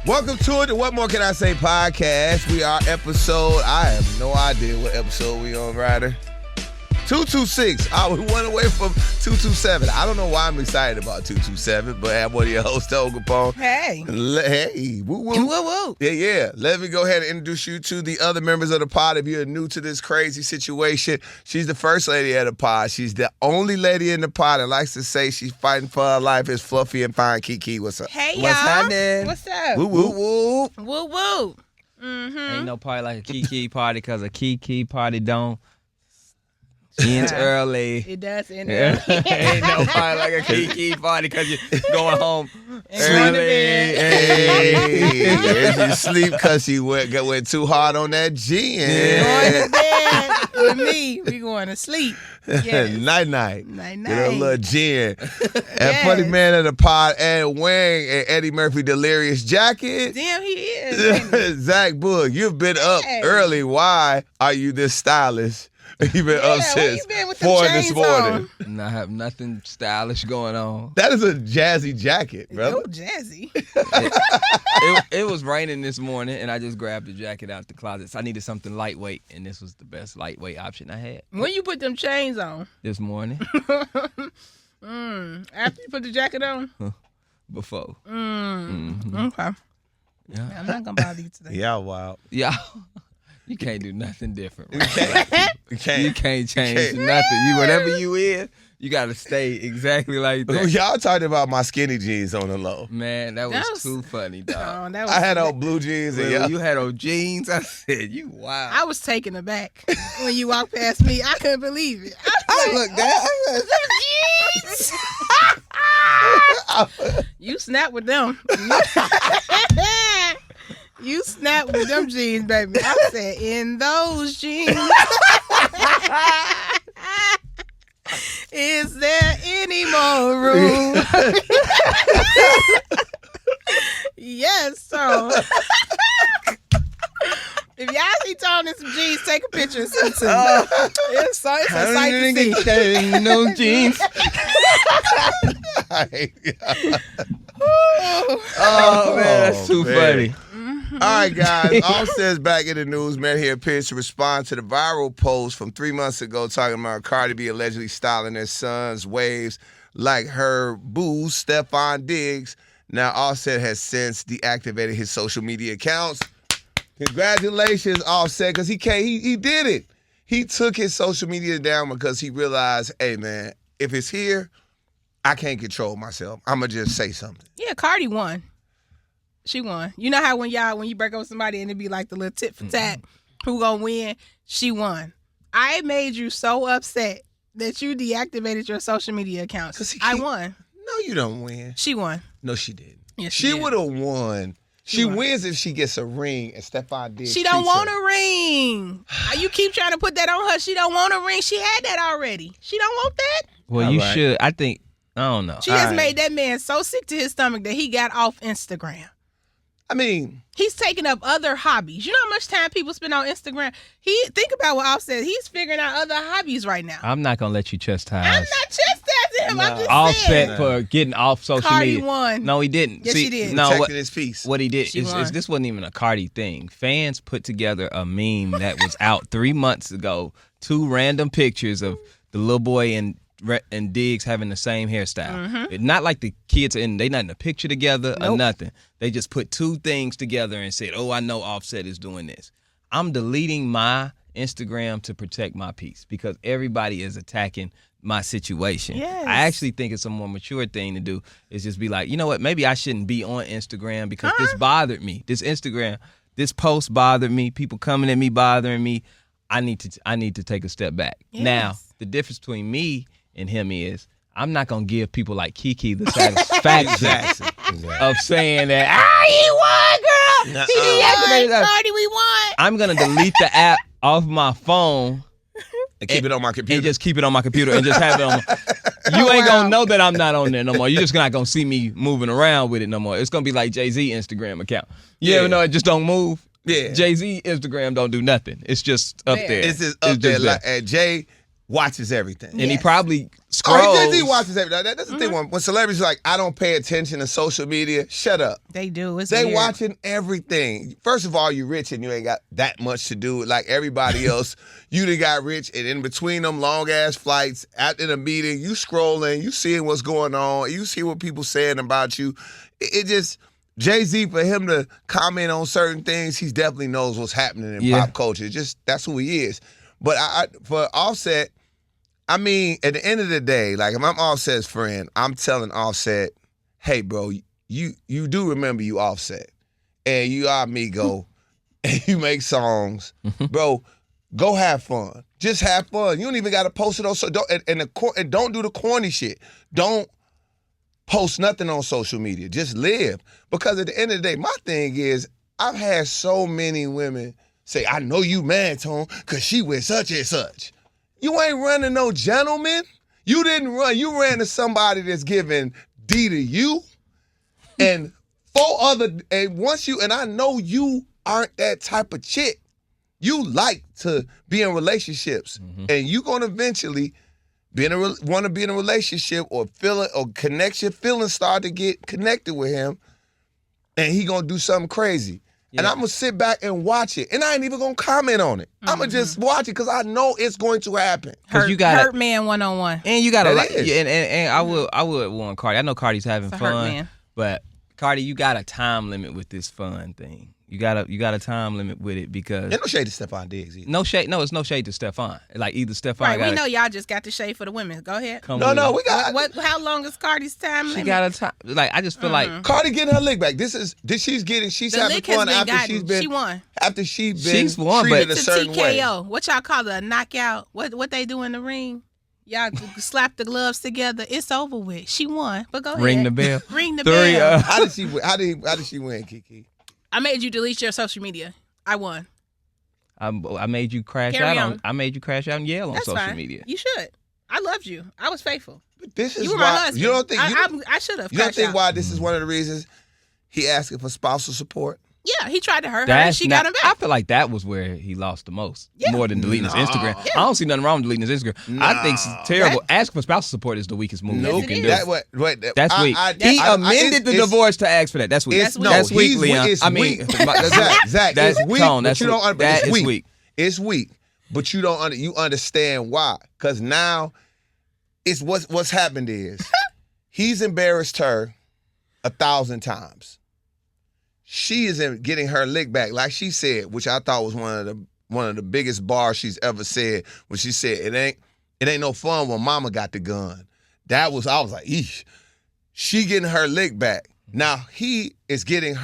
Welcome to the What More Can I Say podcast. We are episode, I have no idea what episode we on, Ryder. 226. We went away from 227. I don't know why I'm excited about 227, but I have one of your hosts, Olga Capone. Hey. Hey. Woo woo. Woo woo. Yeah. Let me go ahead and introduce you to the other members of the pod. If you're new to this crazy situation, she's the first lady of the pod. She's the only lady in the pod and likes to say she's fighting for her life. It's Fluffy and Fine Kiki. What's up? Hey, y'all. What's happening? What's up? Woo woo woo. Woo woo. Mm-hmm. Ain't no party like a Kiki party because a Kiki party don't ends early. It does end early. Ain't no party like a Kiki party because you're going home going to early. Hey, you sleep because you went too hard on that gin. Going to bed with me. We going to sleep. Yes. Night-night. Night-night. Get a little gin. And funny man of the pod, Ed Wang and Eddie Murphy Delirious Jacket. Damn, he is. Zach Boog, you've been up early. Why are you this stylish? You've been up since 4 this morning. And I have nothing stylish going on. That is a jazzy jacket, brother. Oh, jazzy. It was raining this morning, and I just grabbed the jacket out the closet. So I needed something lightweight, and this was the best lightweight option I had. When you put them chains on? This morning. After you put the jacket on? Before. Okay. Yeah. I'm not going to bother you today. Yeah, wow. Yeah. You can't do nothing different. You Right? can't. You can't change nothing. Whatever you is, you got to stay exactly like that. Y'all talking about my skinny jeans on the low. Man, that was too funny, dog. Oh, that was, I had on blue jeans and When you had on jeans, I said, you wow. I was taken aback when you walked past me. I couldn't believe it. I looked down. Jeez. You snapped with them. You snapped with them jeans, baby. I said, in those jeans, is there any more room? Yes, so if y'all see Tony in some jeans, take a picture and send it to me. It's a sight to see. No jeans. Oh, man, that's too funny. All right, guys. Offset's back in the news. Man, he appears to respond to the viral post from 3 months ago talking about Cardi B allegedly styling their son's waves like her boo, Stephon Diggs. Now, Offset has since deactivated his social media accounts. Congratulations, Offset, because he did it. He took his social media down because he realized, hey, man, if it's here, I can't control myself. I'm going to just say something. Yeah, Cardi won. She won. You know how when you break up with somebody and it be like the little tit for tat, who gonna win? She won. I made you so upset that you deactivated your social media accounts. I won. No, you don't win. She won. No, she didn't. Yes, she did. would have won. She won. wins if she gets a ring and Stephon Diggs. She don't treats want her. a ring. You keep trying to put that on her. She don't want a ring. She had that already. She don't want that. Well, All you right. should. I think, I don't know. She just made that man so sick to his stomach that he got off Instagram. I mean, He's taking up other hobbies. You know how much time people spend on Instagram? Think about what Offset. He's figuring out other hobbies right now. I'm not going to let you chastise I'm not chastising him. I'm just Offset saying. for getting off social Cardi media. won. No, he didn't. Yes, he did. No, protecting his peace. what he did She is won. this wasn't even a Cardi thing. Fans put together a meme that was out 3 months ago. 2 random pictures of the little boy and Diggs having the same hairstyle. It's not like the kids they not in a picture together or nothing. They just put 2 things together and said, "Oh, I know Offset is doing this." I'm deleting my Instagram to protect my peace because everybody is attacking my situation. Yes. I actually think it's a more mature thing to do is just be like, you know what? Maybe I shouldn't be on Instagram because this bothered me. This post bothered me. People coming at me bothering me. I need to take a step back. Yes. Now, the difference between me and him is I'm not going to give people like Kiki the satisfaction of saying that, he won, girl. He deactivated us. Cardi, we won. I'm going to delete the app off my phone And keep it on my computer. and just keep it on my computer and just have it on my... You ain't going to know that I'm not on there no more. You're just not going to see me moving around with it no more. It's going to be like Jay-Z Instagram account. You ever know it just don't move? Yeah. Jay-Z Instagram don't do nothing. It's just up there. It's just up there. Like, Jay, watches everything. And he probably scrolls. Oh, Jay-Z watches everything. That's the thing. When celebrities are like, I don't pay attention to social media, shut up. They do. They weird. watching everything. First of all, you're rich and you ain't got that much to do like everybody else. You done got rich, and in between them long-ass flights, after the meeting, you scrolling, you seeing what's going on, you see what people saying about you. It just, Jay-Z, for him to comment on certain things, he definitely knows what's happening in pop culture. It's just, that's who he is. But for Offset, I mean, at the end of the day, like if I'm Offset's friend, I'm telling Offset, hey, bro, you do remember you Offset. And you are Migo, and you make songs. Bro, go have fun. Just have fun. You don't even got to post it on social and don't do the corny shit. Don't post nothing on social media. Just live. Because at the end of the day, my thing is, I've had so many women say, I know you mad, Tone, because she with such and such. You ain't running no gentleman. You didn't run. You ran to somebody that's giving D to you. And and I know you aren't that type of chick. You like to be in relationships. And you going to eventually want to be in a relationship or connection, feelings start to get connected with him. And he going to do something crazy. Yeah. And I'm going to sit back and watch it. And I ain't even going to comment on it. I'm going to just watch it because I know it's going to happen. Hurt man one-on-one. And you got to like, and I would warn Cardi. I know Cardi's having fun. Hurt man. But Cardi, you got a time limit with this fun thing. You got a time limit with it because there's no shade to Stephon Diggs either. No shade. No, it's no shade to Stephon. Like either Stephon. Right, we know y'all just got the shade for the women. Go ahead. No, we got. How long is Cardi's time limit? She got a time. Like I just feel like Cardi getting her lick back. She's having fun she won. After she's won, treated but a certain way. TKO. What y'all call it, a knockout? What they do in the ring? Y'all slap the gloves together. It's over with. She won. But go ahead. Ring the bell. Ring the bell. How did she win, Kiki? I made you delete your social media. I won. I made you crash I made you crash out and yell on social media. You should. I loved you. I was faithful. But this is you were why my husband. you don't think I should have. You don't think why this is one of the reasons he asking for spousal support? Yeah, he tried to hurt her and she got him back. I feel like that was where he lost the most. Yeah. More than deleting his Instagram. Yeah. I don't see nothing wrong with deleting his Instagram. I think it's terrible. Asking for spousal support is the weakest move you can do. That's weak. He amended the divorce to ask for that. That's weak. That's weak, Leon. I mean, Zach, it's weak, but you don't understand. It's weak. It's weak, but you don't you understand why. Because now it's what's happened is he's embarrassed her 1,000 times. She isn't getting her lick back, like she said, which I thought was one of the biggest bars she's ever said. When she said, "It ain't no fun when Mama got the gun." I was like, eesh. She getting her lick back. Now he is getting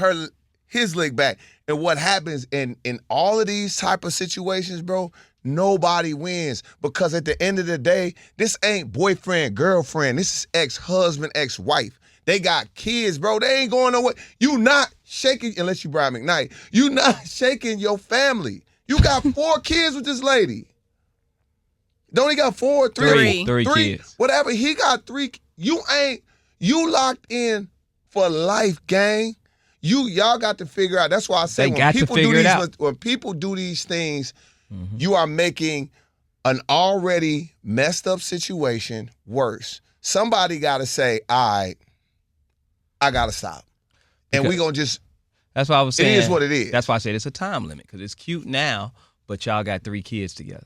his lick back. And what happens in all of these type of situations, bro? Nobody wins, because at the end of the day, this ain't boyfriend, girlfriend. This is ex-husband, ex-wife. They got kids, bro. They ain't going nowhere. You not shaking, unless you Brian McKnight, you not shaking your family. You got 4 kids with this lady. Don't he got 4? 3 kids. Whatever. He got 3. You locked in for life, gang. Y'all got to figure out. That's why I say when people do these things, you are making an already messed up situation worse. Somebody got to say, all right, I got to stop. And we going to just. That's why I was saying. It is what it is. That's why I said it's a time limit, because it's cute now, but y'all got 3 kids together.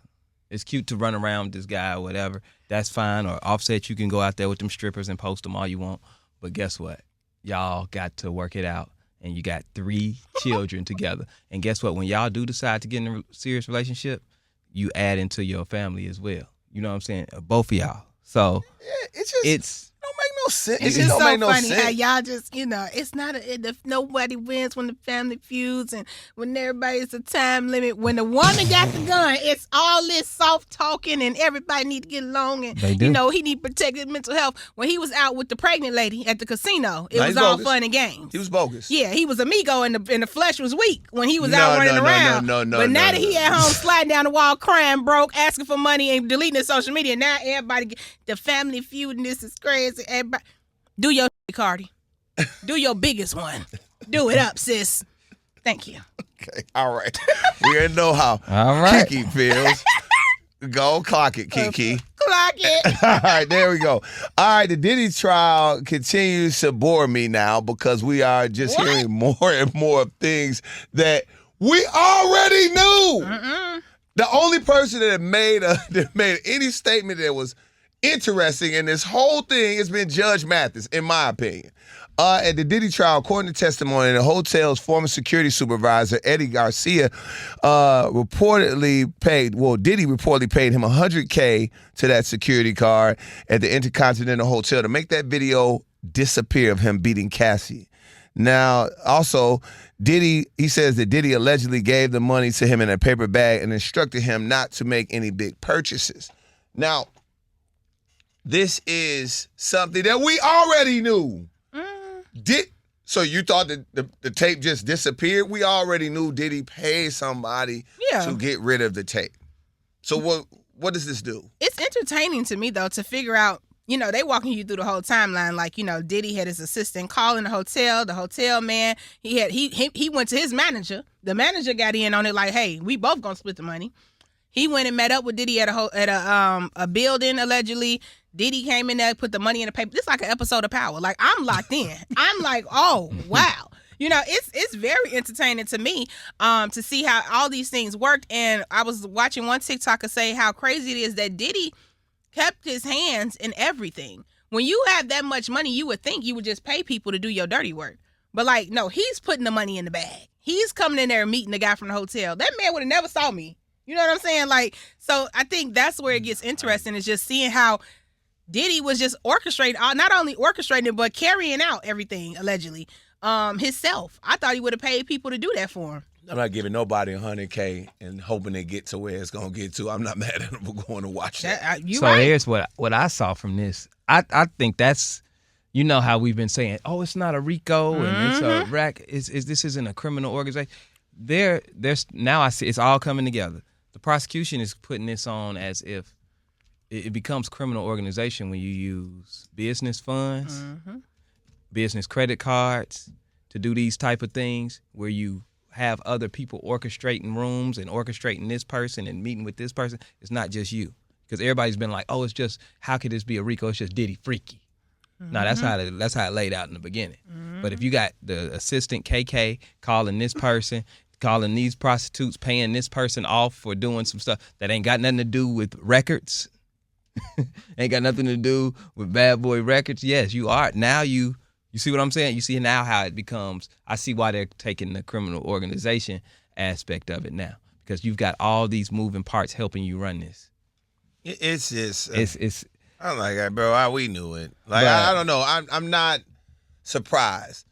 It's cute to run around with this guy or whatever. That's fine. Or Offset, you can go out there with them strippers and post them all you want. But guess what? Y'all got to work it out. And you got 3 children together. And guess what? When y'all do decide to get in a serious relationship, you add into your family as well. You know what I'm saying? Both of y'all. So yeah, it don't make no sense. It's just so funny how y'all just, it's not if nobody wins when the family feuds and when everybody's a time limit. When the woman got the gun, it's all this soft talking and everybody need to get along and he need to protect his mental health. When he was out with the pregnant lady at the casino, it was all fun and games. He was bogus. Yeah, he was amigo and the flesh was weak when he was out running around. But now that he at home sliding down the wall, crying, broke, asking for money and deleting his social media, now everybody the family feud and this is crazy. Everybody, do your Cardi. Do your biggest one. Do it up, sis. Thank you. Okay, all right. We already know how all right. Kiki feels. Go clock it, Kiki. Clock it. All right, there we go. All right, the Diddy trial continues to bore me now because we are just hearing more and more of things that we already knew. The only person that made any statement that was interesting in this whole thing has been Judge Mathis, in my opinion. At the Diddy trial, according to testimony, the hotel's former security supervisor, Eddie Garcia, Diddy reportedly paid him $100K to that security guard at the Intercontinental Hotel to make that video disappear of him beating Cassie. Now, also, he says that Diddy allegedly gave the money to him in a paper bag and instructed him not to make any big purchases. Now, this is something that we already knew. So you thought that the tape just disappeared? We already knew Diddy paid somebody to get rid of the tape. So what does this do? It's entertaining to me, though, to figure out, they walking you through the whole timeline. Like, Diddy had his assistant calling the hotel man. He went to his manager. The manager got in on it like, hey, we both gonna split the money. He went and met up with Diddy at a building, allegedly. Diddy came in there, put the money in the paper. This is like an episode of Power. Like, I'm locked in. I'm like, oh, wow. It's very entertaining to me to see how all these things worked. And I was watching one TikToker say how crazy it is that Diddy kept his hands in everything. When you have that much money, you would think you would just pay people to do your dirty work. But, like, no, he's putting the money in the bag. He's coming in there and meeting the guy from the hotel. That man would have never saw me. You know what I'm saying? Like, so I think that's where it gets interesting, is just seeing how Diddy was just not only orchestrating, but carrying out everything, allegedly, himself. I thought he would have paid people to do that for him. I'm not giving nobody $100K and hoping they get to where it's going to get to. I'm not mad at them for going to watch that. Here's what I saw from this. I think that's, how we've been saying, oh, it's not a RICO and it's a rack. This isn't a criminal organization. There's now I see it's all coming together. The prosecution is putting this on as if it becomes criminal organization when you use business funds, business credit cards to do these type of things, where you have other people orchestrating rooms and orchestrating this person and meeting with this person. It's not just you, because everybody's been like, oh, it's just, how could this be a RICO? It's just Diddy freaky. No, that's how it laid out in the beginning. But if you got the assistant KK calling this person, calling these prostitutes, paying this person off for doing some stuff that ain't got nothing to do with records, ain't got nothing to do with Bad Boy Records. Yes, you are. Now you see what I'm saying? You see now how it becomes, I see why they're taking the criminal organization aspect of it now, because you've got all these moving parts helping you run this. It's just, it's I'm like, bro, we knew it. Like, I don't know. I'm not surprised.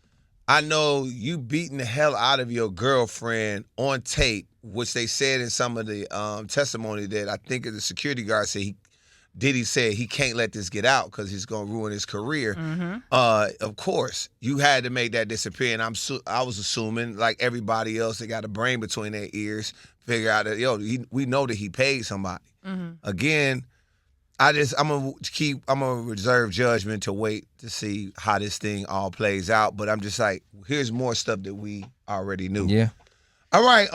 I know you beating the hell out of your girlfriend on tape, which they said in some of the testimony that I think the security guard said Diddy said he can't let this get out because he's going to ruin his career. Of course, you had to make that disappear, and I was assuming, like everybody else that got a brain between their ears, figure out that, we know that he paid somebody. Again, I'm gonna reserve judgment to wait to see how this thing all plays out. But I'm just like, here's more stuff that we already knew. Yeah. All right.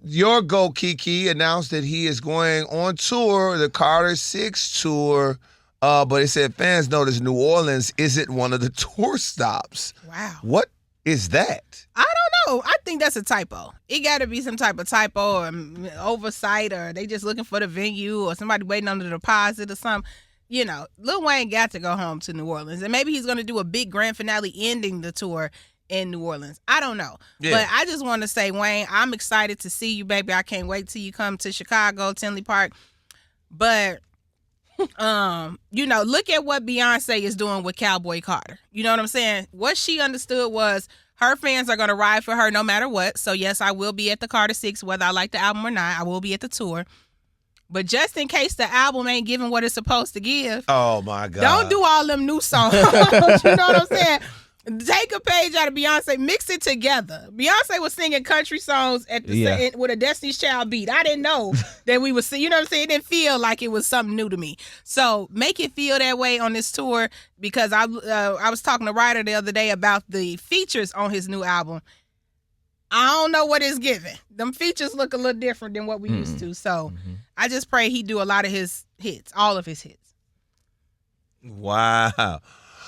Your GOAT Kiki announced that he is going on tour, the Carter 6 tour. But it said fans notice New Orleans isn't one of the tour stops. Wow. What is that? I don't know. I think that's a typo. It got to be some type of typo or oversight, or they just looking for the venue, or somebody waiting on the deposit or something. Lil Wayne got to go home to New Orleans, and maybe he's going to do a big grand finale ending the tour in New Orleans. I don't know. Yeah. But I just want to say, Wayne, I'm excited to see you, baby. I can't wait till you come to Chicago, Tinley Park. But, look at what Beyonce is doing with Cowboy Carter. You know what I'm saying? What she understood was her fans are going to ride for her no matter what. So, yes, I will be at the Carter 6, whether I like the album or not. I will be at the tour. But just in case the album ain't giving what it's supposed to give. Oh, my God. Don't do all them new songs. You know what I'm saying? Take a page out of Beyonce, mix it together. Beyonce was singing country songs with a Destiny's Child beat. I didn't know that we would see. You know what I'm saying? It didn't feel like it was something new to me. So make it feel that way on this tour, because I was talking to Ryder the other day about the features on his new album. I don't know what it's giving. Them features look a little different than what we used to. So I just pray he do a lot of his hits, all of his hits. Wow.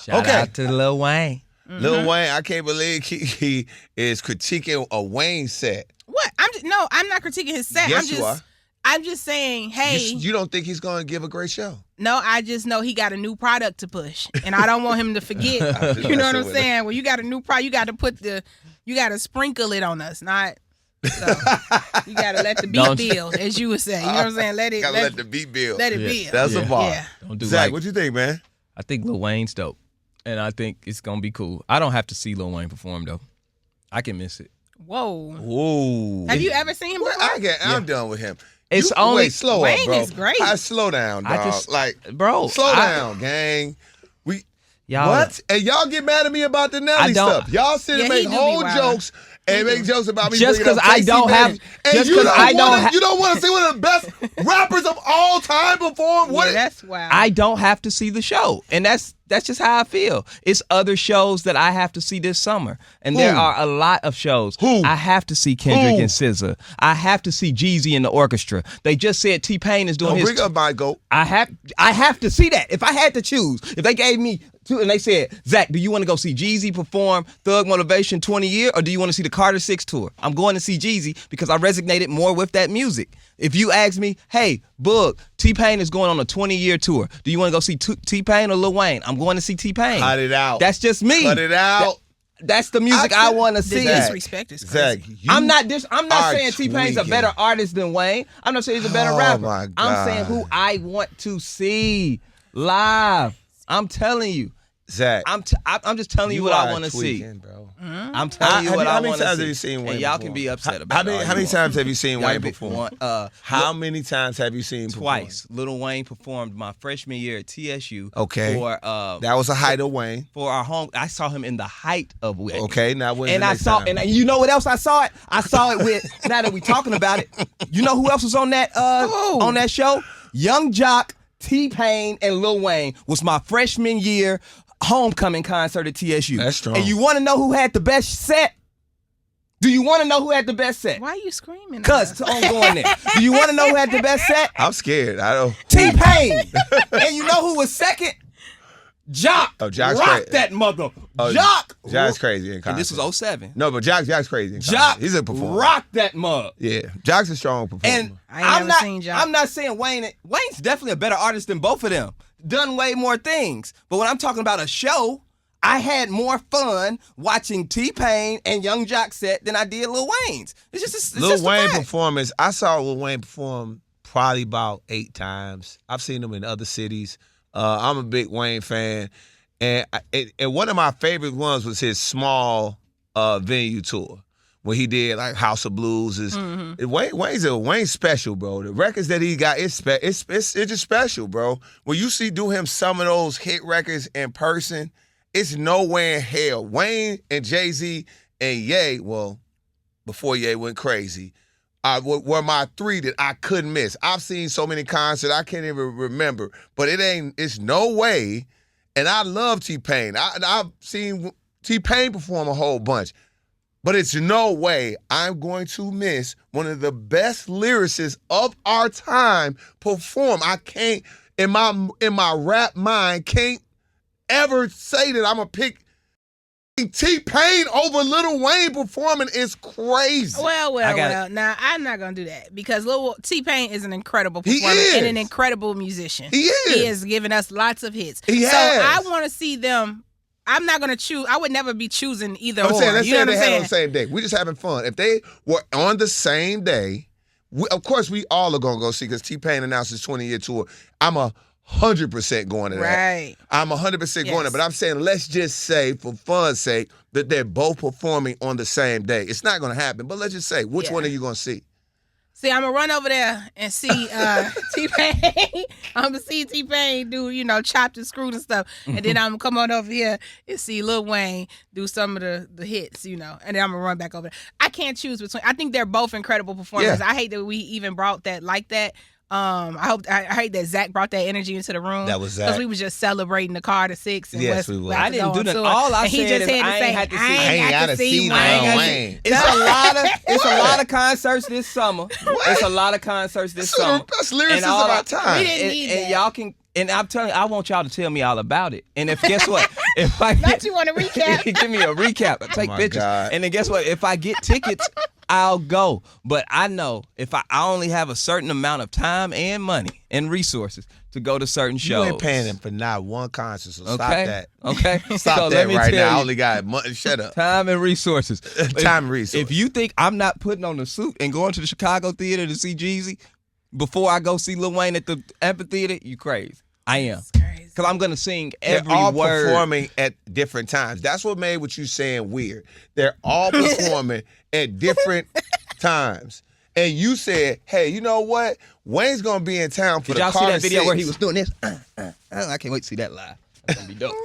Shout out to Lil Wayne. Lil Wayne, I can't believe he is critiquing a Wayne set. What? I'm not critiquing his set. Yes, you are. I'm just saying, hey. You don't think he's going to give a great show? No, I just know he got a new product to push, and I don't want him to forget. You know what I'm saying? When you got a new product, you got to sprinkle it on us, not. So you got to let the beat build, as you would say. You know what I'm saying? Let the beat build. Let it build. That's a bar. Yeah. Don't do Zach, like, what you think, man? I think Lil Wayne's dope, and I think it's gonna be cool. I don't have to see Lil Wayne perform though. I can miss it. Whoa. Have you ever seen him before? I'm done with him. It's slow Wayne up, bro. is great. Slow down, dog. Slow down, gang. What? And y'all get mad at me about the Nelly stuff. Y'all sit and make whole jokes and make jokes about me. Just because I don't have, you don't want to see one of the best rappers of all time perform. Yeah, that's wild. I don't have to see the show, and that's just how I feel. It's other shows that I have to see this summer, and there are a lot of shows. I have to see Kendrick and SZA. I have to see Jeezy and the orchestra. They just said T-Pain is doing his. Bring up my goat. I have to see that. If I had to choose, if they gave me two, and they said, Zach, do you want to go see Jeezy perform Thug Motivation 20 Year, or do you want to see the Carter 6 tour? I'm going to see Jeezy because I resonated more with that music. If you ask me, hey, Boog, T-Pain is going on a 20-year tour. Do you want to go see T-Pain or Lil Wayne? I'm going to see T-Pain. Cut it out. That's just me. Cut it out. That's the music I want to see. Disrespect is crazy. Zach, I'm not saying T-Pain's a better artist than Wayne. I'm not saying he's a better rapper. My God. I'm saying who I want to see live. I'm telling you. Zach, I'm just telling you what I want to see. Bro. I'm telling you what I want to see. How many times have you seen Wayne? And y'all before? can be upset about it. How many times have you seen Wayne perform? How Look, many times have you seen twice. Lil Wayne performed my freshman year at TSU. Okay. For that was a height of Wayne. For our home, I saw him in the height of Wayne. Okay, now when's and the I next saw, time? and you know what else I saw it? I saw it with. Now that we talking about it, you know who else was on that on that show? Young Jock, T-Pain, and Lil Wayne was my freshman year homecoming concert at TSU. That's strong. And you want to know who had the best set? Do you want to know who had the best set? Why are you screaming? Because I'm going there. Do you want to know who had the best set? I'm scared. I don't. T-Pain. And you know who was second? Jock. Oh, Jock's rock crazy. that mother. Oh, Jock. Jock's crazy in concert. And this was 07. No, but Jock's crazy in concert. Jock. He's a performer. Rock that mug. Yeah, Jock's a strong performer. And I ain't never seen Jock. I'm not saying Wayne. Wayne's definitely a better artist than both of them. Done way more things. But when I'm talking about a show, I had more fun watching T-Pain and Young Jock set than I did Lil Wayne's. It's just Lil Wayne performance. I saw Lil Wayne perform probably about 8 times. I've seen him in other cities. I'm a big Wayne fan, and one of my favorite ones was his small venue tour when he did like House of Blues. Wayne's special, bro. The records that he got, it's just special, bro. When you do him some of those hit records in person, it's nowhere in hell. Wayne and Jay-Z and Ye, well, before Ye went crazy, were my 3 that I couldn't miss. I've seen so many concerts I can't even remember, but it's no way. And I love T-Pain. I've seen T-Pain perform a whole bunch, but it's no way I'm going to miss one of the best lyricists of our time perform. I can't, in my rap mind, can't ever say that I'm going to pick T-Pain over Lil Wayne performing is crazy. Well. Now, I'm not going to do that because T-Pain is an incredible He performer is. and an incredible musician. He is. He has given us lots of hits. He so has. I want to see them. I'm not going to choose. I would never be choosing either I'm or. saying, let's you know say what they I'm had saying? on the same day. We're just having fun. If they were on the same day, of course we all are going to go see because T-Pain announced his 20-year tour. I'm 100% going to that. Right. I'm 100% going to. But I'm saying, let's just say, for fun's sake, that they're both performing on the same day. It's not going to happen. But let's just say, which one are you going to see? See, I'm going to run over there and see T-Pain. I'm going to see T-Pain do, chopped and screwed and stuff. And then I'm going to come on over here and see Lil Wayne do some of the hits, And then I'm going to run back over there. I can't choose between. I think they're both incredible performers. Yeah. I hate that we even brought that like that. I hate that Zach brought that energy into the room. That was Zach. Because we was just celebrating the car to 6. And Yes, we were. I didn't do that. All I said is I ain't had to see. I ain't got to see Wayne. It's a lot of concerts this summer. It's a lot of concerts this summer. That's lyrics of our time. We didn't need and that. y'all can. And I'm telling you, I want y'all to tell me all about it. And if guess what, if I Don't you want a recap? give me a recap. Take my pictures. God. And then guess what? If I get tickets, I'll go. But I know if I only have a certain amount of time and money and resources to go to certain shows. You ain't paying him for not one concert, so stop Okay? that. Okay. Stop So that let me right tell now. I you, only got money. Shut up. time and resources. Time and resources. If you think I'm not putting on a suit and going to the Chicago theater to see Jeezy before I go see Lil Wayne at the amphitheater, you crazy. I am. Because I'm going to sing every They're all word. performing at different times. That's what made what you saying weird. They're all performing at different times. And you said, hey, you know what? Wayne's going to be in town for Did the y'all see Carter that video 6. where he was doing this? I can't wait to see that live. That's going to be dope.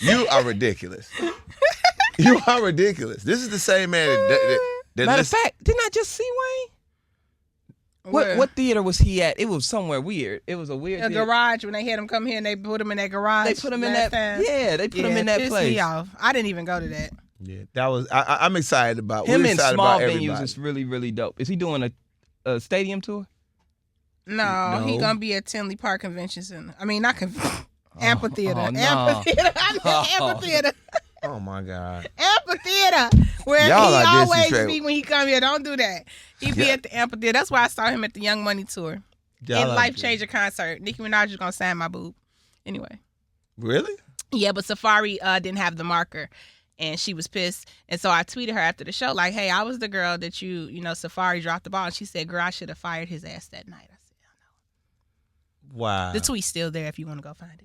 You are ridiculous. You are ridiculous. This is the same man that Matter of fact, didn't I just see Wayne? What theater was he at? It was somewhere weird. It was a weird A theater. garage, when they had him come here and they put him in that garage. They put him in last that. time. Yeah, they put him in that pissed place. me off. I didn't even go to that. Yeah, that was. I'm excited about Him we're in excited small about venues everybody. is really, really dope. Is he doing a stadium tour? No, he No. gonna be at Tinley Park Convention Center. I mean, not amphitheater. oh, no. Amphitheater. I mean, amphitheater. Oh my God. Amphitheater. Where Y'all he are always disrespectful. be when he come here. Don't do that. He be at the amphitheater. That's why I saw him at the Young Money tour. Y'all In are Life Changer concert. Nicki Minaj is gonna sign my boob. Anyway. Really? Yeah, but Safari didn't have the marker. And she was pissed. And so I tweeted her after the show, like, hey, I was the girl that you know, Safari dropped the ball. And she said, girl, I should have fired his ass that night. I said, I know. Wow. The tweet's still there if you want to go find it.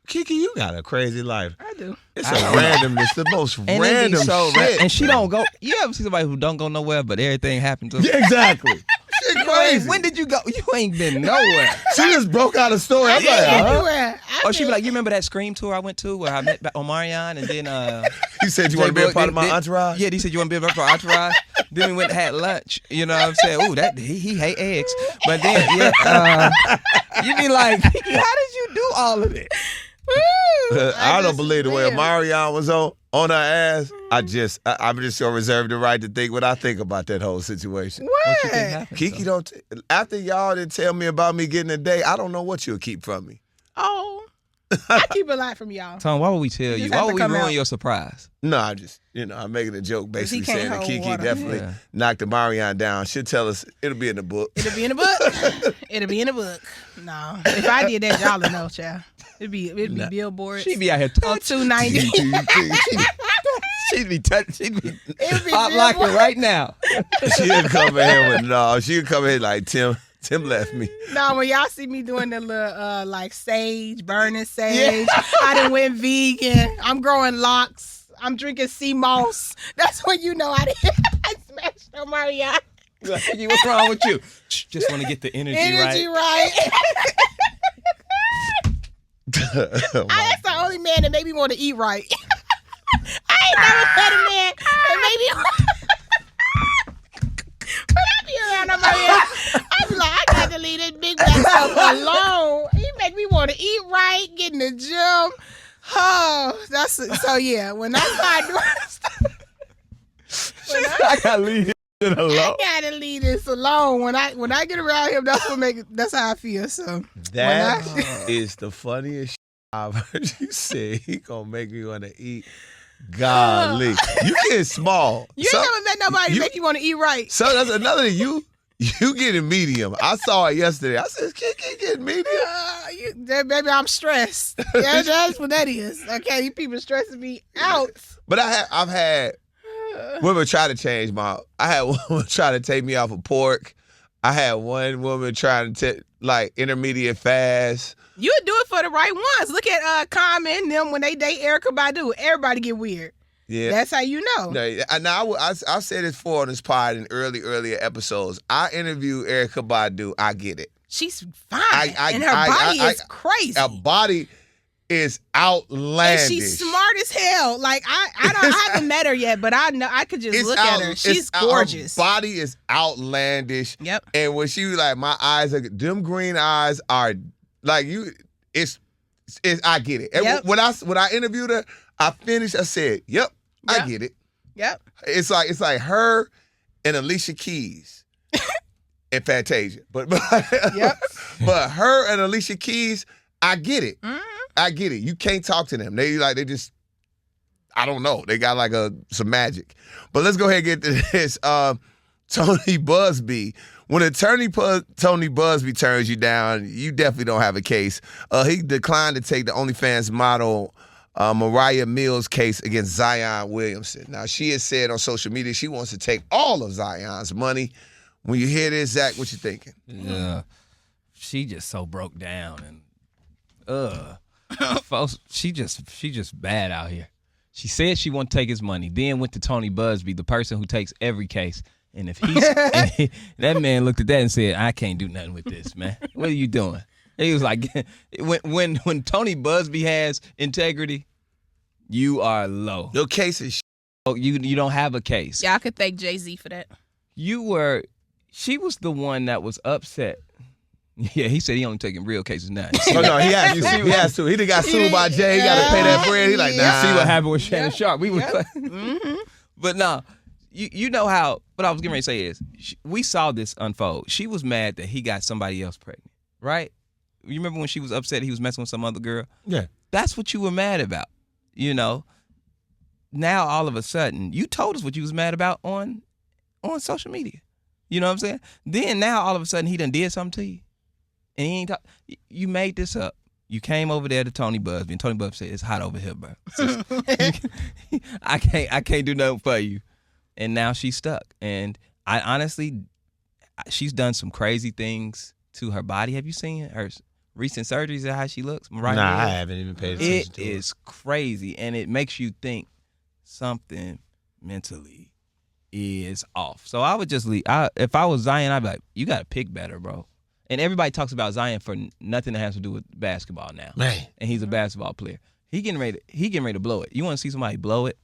Kiki, you got a crazy life. I do. It's a randomness, the most And it be random so shit. and she don't go. You ever see somebody who don't go nowhere, but everything happened to them? Yeah, exactly. Shit You crazy. ain't- when did you go? You ain't been nowhere. She just broke out a story. I'm like, Everywhere. Or she be like, you remember that Scream tour I went to where I met Omarion and then You said you want to be a part of my then- entourage? Yeah, he said you want to be a part of my entourage. Then we went and had lunch. You know what I'm saying? Ooh, that he hate eggs. But then you be like, how did you do all of this? I don't believe the way Marion was on her ass. I'm just so reserved the right to think what I think about that whole situation. What? Kiki don't. After y'all didn't tell me about me getting a date, I don't know what you'll keep from me. Oh, I keep a lot from y'all. Tom, why would we tell you? just Why have would to we come ruin out. your surprise? No, I just, I'm making a joke basically he can't saying that hold Kiki water. definitely Yeah. knocked the Marion down. She'll tell us it'll be in the book. It'll be in the book. It'll be in the book. No, if I did that, y'all would know, child. It'd be billboards. She be out here on touching. 290. She'd be touching. She'd be It'd be hot locking billboards. right now. She'll come in here with no. She'll come in here like Tim left me. No, when y'all see me doing the little like sage, burning sage, I done went vegan. I'm growing locks. I'm drinking sea moss. That's when you know I smashed on Marianne. Kiki, what's wrong with you? Just want to get the energy right. That's the only man that made me want to eat right. I ain't never met a man that made me. When I be around somebody else, I be like, I got to leave this big black stuff alone. He make me want to eat right, get in the gym. Oh, that's so yeah. When I start doing stuff, I gotta leave it alone. I gotta leave this alone. When I get around him, that's how I feel. So That is the funniest shit I've heard you say. He gonna make me want to eat. Golly, you get small. you ain't never met nobody make you want to eat right. So that's another thing. You getting medium. I saw it yesterday. I said, Kiki getting medium. Baby, I'm stressed. Yeah, that's what that is. Okay, you people stressing me out. But I've had women try to change my. I had one woman try to take me off of pork. I had one woman trying to like intermediate fast. You would do it for the right ones. Look at Common and them when they date Erykah Badu. Everybody get weird. Yeah, that's how you know. No, I've said this before on this pod in earlier episodes. I interview Erykah Badu. I get it. She's fine, and her body is crazy. Her body is outlandish. And she's smart as hell. Like I haven't met her yet, but I know I could just look at her. She's gorgeous. Her body is outlandish. Yep. And when she was like, my eyes are, them green eyes are like you. It's I get it. And Yep. when I interviewed her, I finished. I said, "Yep, I get it." Yep. It's like her and Alicia Keys and Fantasia, but Yep. but her and Alicia Keys, I get it. Mm-hmm. I get it. You can't talk to them. They just, I don't know. They got like some magic. But let's go ahead and get to this. Tony Busby. When attorney Tony Busby turns you down, you definitely don't have a case. He declined to take the OnlyFans model Mariah Mills' case against Zion Williamson. Now, she has said on social media she wants to take all of Zion's money. When you hear this, Zach, what you thinking? Yeah, she just so broke down and folks, she just bad out here. She said she won't take his money, then went to Tony Busby, the person who takes every case. And if that man looked at that and said, "I can't do nothing with this, man. What are you doing?" He was like, when Tony Busby has integrity, you are low. No case is You don't have a case. Y'all could thank Jay-Z for that. She was the one that was upset. Yeah, he said he only taking real cases now. Oh, no, he has to. He has to. He done got sued by Jay. He got to pay that bread. He like, nah. See what happened with Shannon Sharp. We was Mm-hmm. But no, you know how, what I was getting ready to say is, we saw this unfold. She was mad that he got somebody else pregnant, right? You remember when she was upset he was messing with some other girl? Yeah. That's what you were mad about, you know? Now, all of a sudden, you told us what you was mad about on social media. You know what I'm saying? Then now, all of a sudden, he done did something to you. And he ain't talk. You made this up. You came over there to Tony Busby, and Tony Busby said, "It's hot over here, bro. I can't do nothing for you." And now she's stuck. And I honestly, she's done some crazy things to her body. Have you seen her recent surgeries and how she looks? Right nah, now? I haven't even paid attention to it. It is crazy, and it makes you think something mentally is off. So I would just leave. If I was Zion, I'd be like, you got to pick better, bro. And everybody talks about Zion for nothing that has to do with basketball now. Man. And he's a basketball player. He getting ready to blow it. You want to see somebody blow it?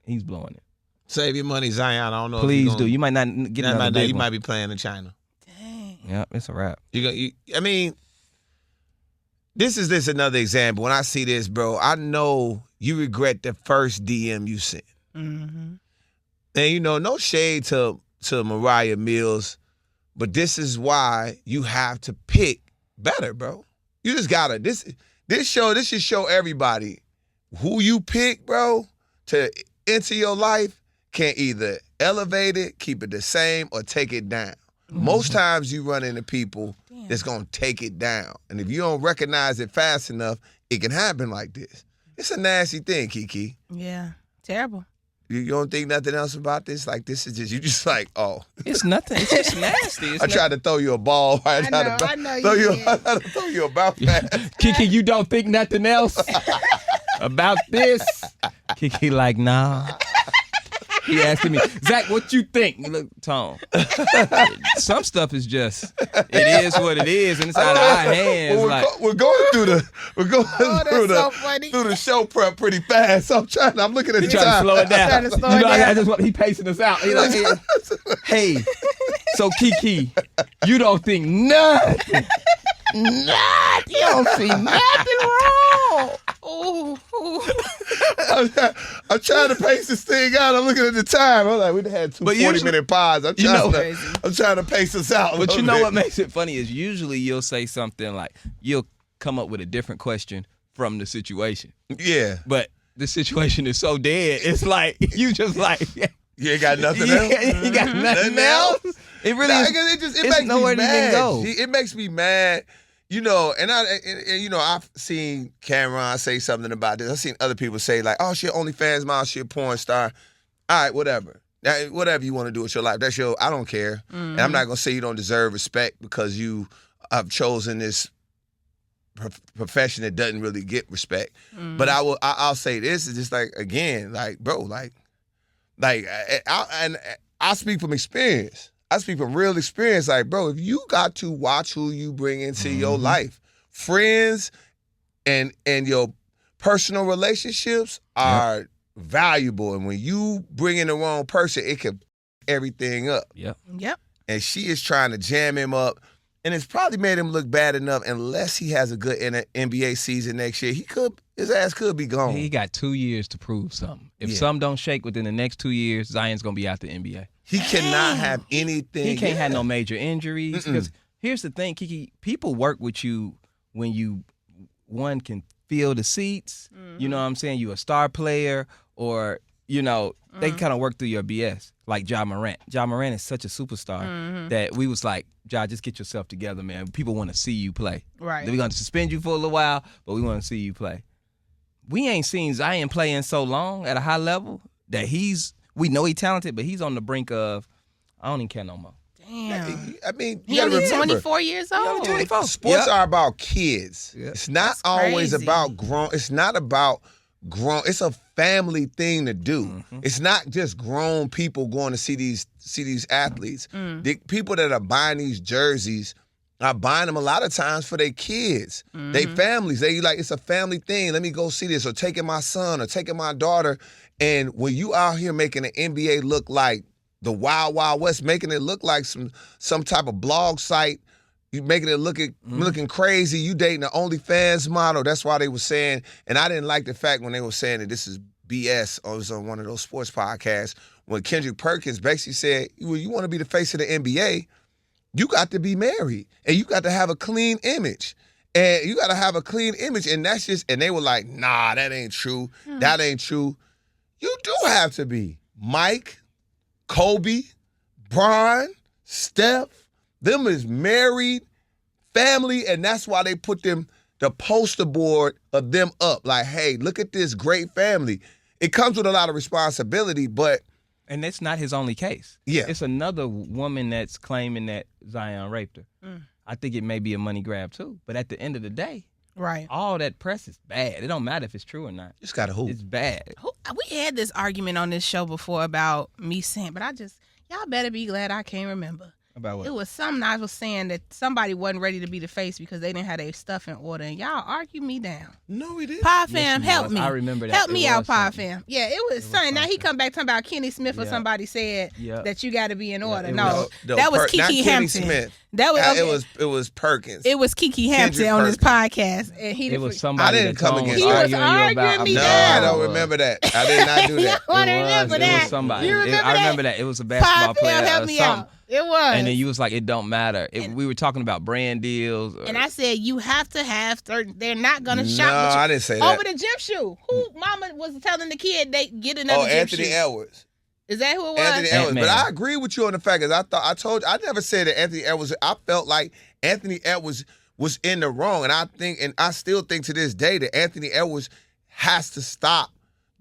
He's blowing it. Save your money, Zion. I don't know. Please do. You might not get another big You one. might be playing in China. Dang. Yeah, it's a wrap. I mean, this is another example. When I see this, bro, I know you regret the first DM you sent. Mm-hmm. And, no shade to Mariah Mills, but this is why you have to pick better, bro. You just gotta. This should show everybody who you pick, bro, to enter your life can either elevate it, keep it the same, or take it down. Mm-hmm. Most times you run into people that's gonna take it down. And if you don't recognize it fast enough, it can happen like this. It's a nasty thing, Kiki. Yeah. Terrible. You don't think nothing else about this? Like, this is just, you just like, oh. It's nothing. It's just nasty. I tried to throw you a ball. I tried to throw you a bounce pass. Kiki, you don't think nothing else about this? Kiki like, nah. He asking me, Zach, what you think? Look, Tom. Some stuff is just, it is what it is, and it's out of our hands. We're going through so the show prep pretty fast. So I'm looking at the time. Trying to slow it down. Trying to slow it down. I just want, he pacing us out. He like, hey, so Kiki, you don't think nothing. Nothing. You don't see nothing wrong. Ooh. I'm trying to pace this thing out. I'm looking at the time. I'm like, we had two 40-minute pods. I'm trying to pace us out. But you know what makes it funny is usually you'll say something like, you'll come up with a different question from the situation. Yeah. But the situation is so dead. It's like, you just like. You ain't got nothing else? You got nothing else? It really is. It makes me mad. Go. It makes me mad. And I've seen Cameron say something about this. I've seen other people say like, "Oh, she OnlyFans mom, she a porn star." All right, whatever. Whatever you want to do with your life, that's your. I don't care, and I'm not gonna say you don't deserve respect because you have chosen this profession that doesn't really get respect. But I'll say this is just like again, like bro, I speak from experience. I speak from real experience. Like, bro, if you got to watch who you bring into your life, friends and your personal relationships are valuable. And when you bring in the wrong person, it can everything up. Yep. And she is trying to jam him up. And it's probably made him look bad enough unless he has a good NBA season next year. His ass could be gone. He got 2 years to prove something. If something don't shake within the next 2 years, Zion's going to be out the NBA. He cannot have anything. He can't have no major injuries. Because here's the thing, Kiki, people work with you when you, one, can fill the seats. You know what I'm saying? You a star player or, you know, they kind of work through your BS. Like Ja Morant. Ja Morant is such a superstar that we was like, Ja, just get yourself together, man. People want to see you play. Right. We're going to suspend you for a little while, but we want to see you play. We ain't seen Zion play in so long at a high level that we know he's talented, but he's on the brink of, I don't even care no more. Damn. I mean, He you gotta only remember, 24 years old. 24. sports are about kids. It's not That's always crazy. about grown. It's not about grown. It's a family thing to do. It's not just grown people going to see these athletes. The people that are buying these jerseys are buying them a lot of times for their kids, they families. They like, it's a family thing. Let me go see this, or taking my son or taking my daughter. And when you out here making the NBA look like the Wild Wild West, making it look like some type of blog site, you making it looking crazy. You dating the OnlyFans model. That's why they were saying, and I didn't like the fact when they were saying that this is BS. Or it was on one of those sports podcasts when Kendrick Perkins basically said, well, you want to be the face of the NBA, you got to be married and you got to have a clean image. And you got to have a clean image. And that's just, and they were like, nah, that ain't true. That ain't true. You do have to be. Mike, Kobe, Bron, Steph, them is married, family, and that's why they put them, the poster board of them up. Like, hey, look at this great family. It comes with a lot of responsibility, but. And that's not his only case. Yeah. It's another woman that's claiming that Zion raped her. I think it may be a money grab too. But at the end of the day, Right. all that press is bad. It don't matter if it's true or not. Just got to hoop. It's bad. We had this argument on this show before about me saying, but y'all better be glad I can't remember. About what? It was something I was saying that somebody wasn't ready to be the face because they didn't have their stuff in order, and y'all argue me down. No, we didn't. Pod Fam, Yes, help was. me. I remember that. Help It me out, was Pod something. Fam. Yeah, it was something. Now he come back talking about Kenny Smith or Yeah. somebody said Yeah. that you got to be in order. it No, was- that was not Kiki Kenny Hampton. Smith. That was okay. It was Perkins. It was Kiki Hampton Kendrick on this podcast, and he It was somebody I didn't that come Tone against He was arguing you arguing about. me no, down. I don't remember that. I did not do You that. want to It remember was, that? It was somebody. You remember I that? remember that. It was a basketball Pod player Fam, help or me something. out. It was. And then you was like, it don't matter. We were talking about brand deals. And I said, you have to have certain, they're not going to No, shop with you. I didn't say that. Over the gym shoe. Who mama was telling the kid they get another gym Anthony shoe? Edwards. Is that who it was? Anthony Edwards. Ant-Man. But I agree with you on the fact that I never said that Anthony Edwards. I felt like Anthony Edwards was in the wrong. And I still think to this day that Anthony Edwards has to stop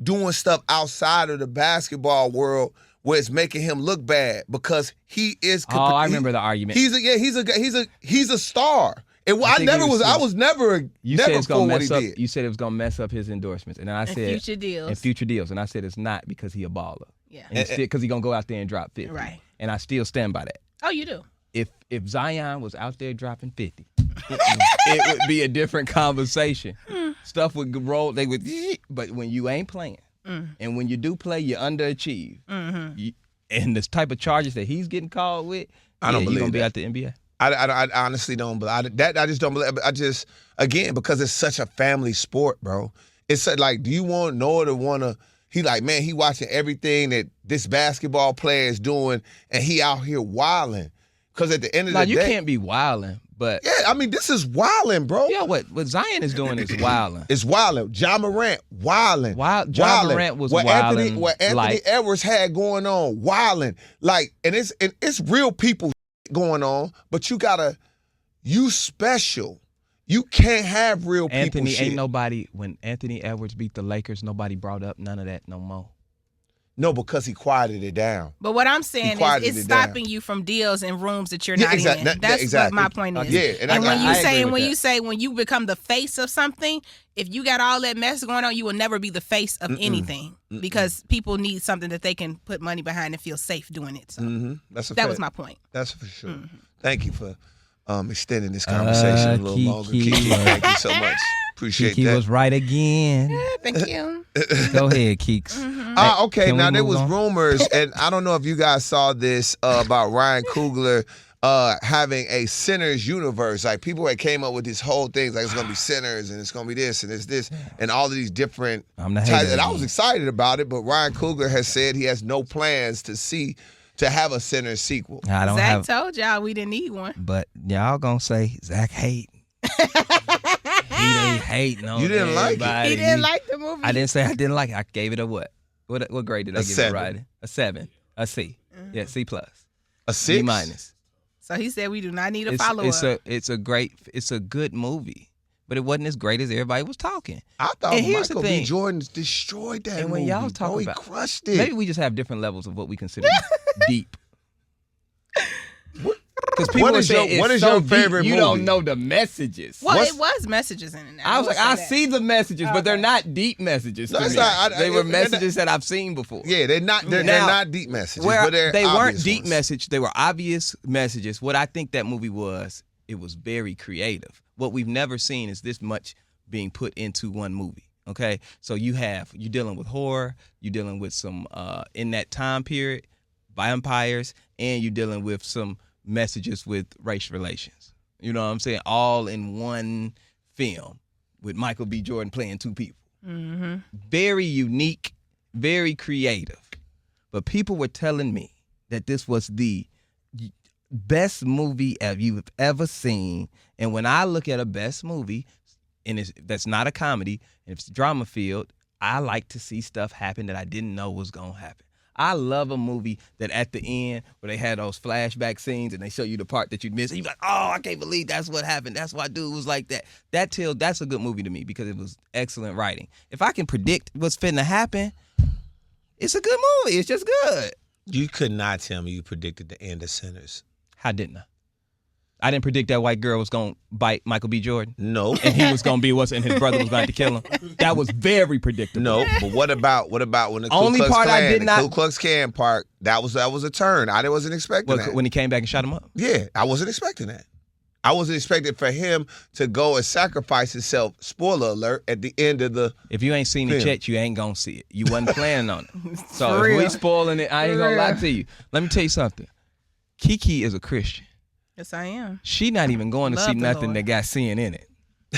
doing stuff outside of the basketball world where it's making him look bad because he is. Oh, I remember the argument. He's a star. And I I think never it was. was- I was never. You never said it's for gonna what mess he up. did. You said it was gonna mess up his endorsements, and I And said future deals. and future deals, and I said it's not because he a baller. Yeah. And because he gonna go out there and drop 50. Right. And I still stand by that. Oh, you do? If Zion was out there dropping 50, it would be a different conversation. Stuff would roll. They would. But when you ain't playing, and when you do play, you underachieve. And this type of charges that he's getting called with, I don't you're believe gonna be that. out the NBA. I honestly don't believe that. I just don't believe. I just, again, because it's such a family sport, bro. It's like, do you want Noah to want to? He like, man, he watching everything that this basketball player is doing, and he out here wilding. Because at the end of No, the you day, can't be wilding, but yeah, I mean, this is wilding, bro. yeah, what Zion is doing is wilding. It's wilding. Ja Morant, wilding. Ja Morant was what wilding, what Anthony like- Edwards had going on, wilding. Like, and it's real people going on, but you special. You can't have real people Anthony shit. ain't nobody. When Anthony Edwards beat the Lakers, nobody brought up none of that no more. No, because he quieted it down. But what I'm saying quieted is it's it down. stopping you from deals in rooms that you're Yeah, not exact- in. that- That's exactly. what my point is. Yeah, and and when I agree with when that. you say when you become the face of something, if you got all that mess going on, you will never be the face of anything because people need something that they can put money behind and feel safe doing it. So That's a that fact. was my point. That's for sure. Thank you for extending this conversation a little longer. Kiki. Kiki, thank you so much. Appreciate Kiki that. was right again. Thank you. Go ahead, Keeks. Okay, Can we now there move was on? rumors, and I don't know if you guys saw this about Ryan Coogler having a Sinners universe. Like people had came up with these whole things, like it's gonna be Sinners and it's gonna be this and it's this and all of these different I'm the types. hater And I again. was excited about it, but Ryan Coogler has said he has no plans to have a Sinners sequel. I don't Zach have, told y'all we didn't need one. but y'all gonna say Zach hate. He ain't hating on You didn't like it? everybody. He didn't like the movie. I didn't say I didn't like it. I gave it a what? What grade did I A give 7. it? Writing? A 7. A C. Yeah, C plus. A 6? B minus. So he said we do not need a follow-up. It's a good movie, but it wasn't as great as everybody was talking. I thought And here's the Michael B. thing. Jordan destroyed that And movie. when y'all talk bro, about, he crushed it. maybe we just have different levels of what we consider deep. Because people What are is saying your- what it's is so your deep, favorite you movie? don't know the messages. well, what's- it was messages in it. Now. I was like, will I say that. see the messages, but they're not deep messages No, to it's me. not. They were they're messages that I've seen before. Yeah, they're not Now, not deep messages, Where but they're they weren't obvious deep ones. message, they were obvious messages. What I think that movie was, it was very creative. What we've never seen is this much being put into one movie. Okay, so you're dealing with horror, you're dealing with some in that time period, vampires, and you're dealing with some messages with race relations. You know what I'm saying? All in one film with Michael B. Jordan playing two people. Mm-hmm. Very unique, very creative. But people were telling me that this was the best movie you've ever seen. And when I look at a best movie, and that's not a comedy, and if it's drama filled, I like to see stuff happen that I didn't know was going to happen. I love a movie that at the end where they had those flashback scenes and they show you the part that you missed. And you're like, oh, I can't believe that's what happened. That's why dude was like that. That's a good movie to me because it was excellent writing. If I can predict what's finna happen, it's a good movie. It's just good. You could not tell me you predicted the end of Sinners. How didn't I? I didn't predict that white girl was going to bite Michael B. Jordan. No. And he was going to be and his brother was going to kill him. That was very predictable. No, but what about when the Ku Only Klux part I Klan, did not- the Ku Klux Klan part, that was a turn. I wasn't expecting that. When he came back and shot him up. Yeah, I wasn't expecting that. I wasn't expecting for him to go and sacrifice himself, spoiler alert, at the end of the... If you ain't seen it Film. yet, you ain't going to see it. You wasn't planning on it. So For if we real. spoiling it, I ain't going to lie to you. Let me tell you something. Kiki is a Christian. Yes, I am. She not even going to Love see the nothing Lord. that got sin in it.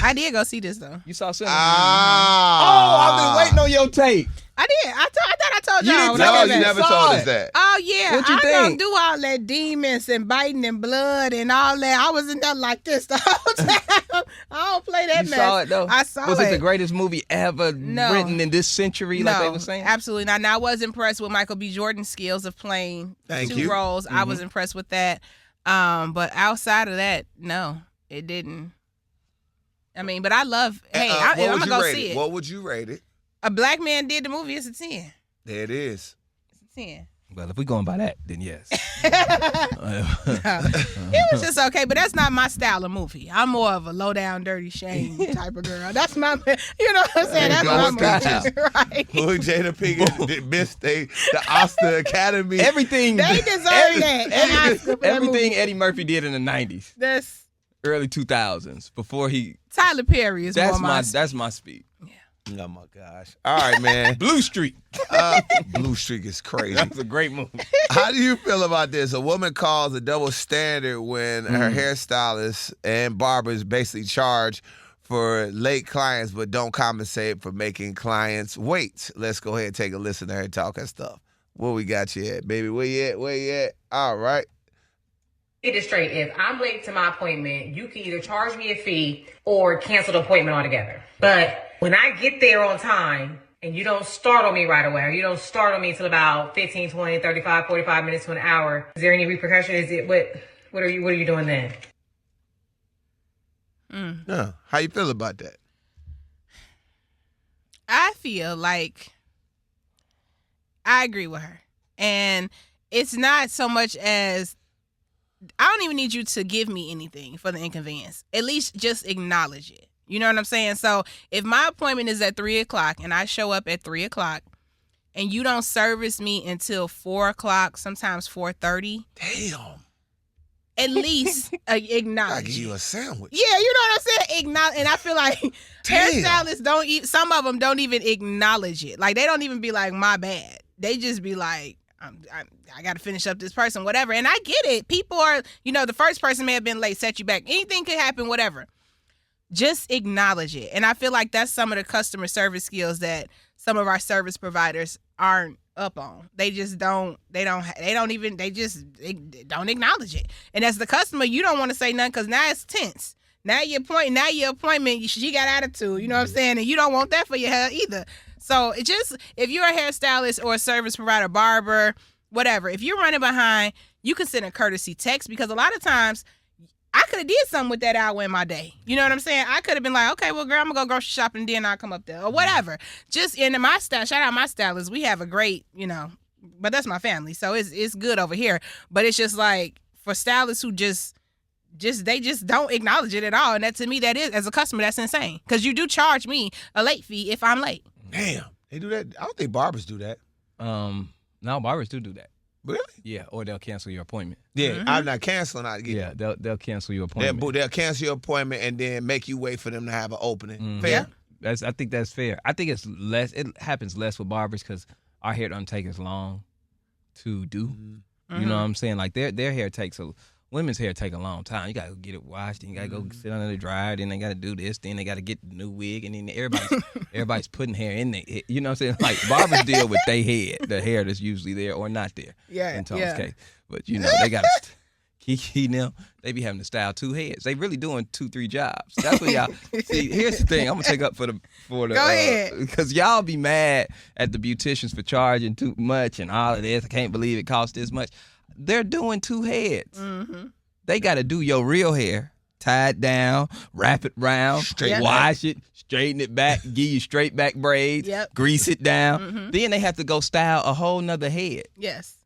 I did go see this though. You saw sin? Ah. Oh, I've been waiting on your tape. I did. I thought I told You y'all. didn't when tell I No, came us you back. never saw told it. us that. Oh yeah, What you I don't think? do all that demons and biting and blood and all that. I was in there like this the whole time. I don't play that You mess. saw it though? I saw Was it. it the greatest movie ever No. written in this century, like they were saying? Absolutely not. Now I was impressed with Michael B. Jordan's skills of playing Thank two you. roles. I was impressed with that. But outside of that, no, it didn't. I mean, but I love. Hey, What I'm would gonna you go rate see it? it. What would you rate it? A black man did the movie. It's a 10. There it is. It's a 10. Well, if we're going by that, then yes. It was just okay, but that's not my style of movie. I'm more of a low down, dirty shame type of girl. That's my, you know what I'm saying? That's Go my with movie. Peaches. Right? Who Jada Pinkett missed the Oscar Academy. Everything. They deserve that. An Oscar for that Everything movie. Eddie Murphy did in the 90s, That's early 2000s, before he. Tyler Perry is That's more my my. that's my speed. Oh my gosh. All right, man. Blue Streak. Blue Streak is crazy. That's a great movie. How do you feel about this? A woman calls a double standard when her hairstylist and barbers basically charge for late clients but don't compensate for making clients wait. Let's go ahead and take a listen to her talk and stuff. Where we got you at, baby? Where you at? Where you at? All right. Get it straight. If I'm late to my appointment, you can either charge me a fee or cancel the appointment altogether. But when I get there on time and you don't start on me right away, or you don't start on me until about 15, 20, 35, 45 minutes to an hour, is there any repercussion? Is it what are you doing then? Yeah. How you feel about that? I feel like I agree with her. And it's not so much as I don't even need you to give me anything for the inconvenience. At least just acknowledge it. You know what I'm saying? So if my appointment is at 3:00 and I show up at 3:00 and you don't service me until 4:00, sometimes 4:30, Damn. at least acknowledge. I give you a sandwich. Yeah, you know what I'm saying? Acknowledge, and I feel like hairstylists don't. Some of them don't even acknowledge it. Like they don't even be like, "My bad." They just be like, I got to finish up this person, whatever. And I get it. People are, the first person may have been late, set you back. Anything could happen, whatever. Just acknowledge it. And I feel like that's some of the customer service skills that some of our service providers aren't up on. They just don't acknowledge it. And as the customer, you don't want to say nothing because now it's tense. Now your appointment, she got attitude, you know what I'm saying? And you don't want that for your hair either. So it just, if you're a hairstylist or a service provider, barber, whatever, if you're running behind, you can send a courtesy text because a lot of times I could have did something with that hour in my day. You know what I'm saying? I could have been like, okay, well, girl, I'm going to go grocery shopping and then I'll come up there or whatever. Just in my style, shout out my stylist. We have a great, but that's my family. So it's good over here. But it's just like for stylists who they just don't acknowledge it at all. And that to me, that is, as a customer, that's insane. Because you do charge me a late fee if I'm late. Damn, they do that. I don't think barbers do that. No, barbers do that. Really? Yeah, or they'll cancel your appointment. Yeah, I'm not canceling. They'll cancel your appointment. They'll cancel your appointment and then make you wait for them to have an opening. Mm-hmm. Fair? I think that's fair. I think it's less. It happens less with barbers because our hair doesn't take as long to do. Mm-hmm. You know what I'm saying? Like their hair women's hair take a long time. You gotta get it washed, then you gotta go sit under the dryer, then they gotta do this, then they gotta get the new wig, and then everybody's putting hair in there. You know what I'm saying? Like barbers deal with their head, the hair that's usually there or not there. Yeah. In Tom's case. But they gotta Kiki now, they be having to style 2 heads. They really doing 2-3 jobs. That's what y'all see. Here's the thing. I'm gonna take up for the Go ahead. because y'all be mad at the beauticians for charging too much and all of this. I can't believe it costs this much. They're doing 2 heads. Mm-hmm. They got to do your real hair, tie it down, wrap it round, wash it, straighten it back, give you straight back braids, grease it down. Mm-hmm. Then they have to go style a whole nother head. Yes.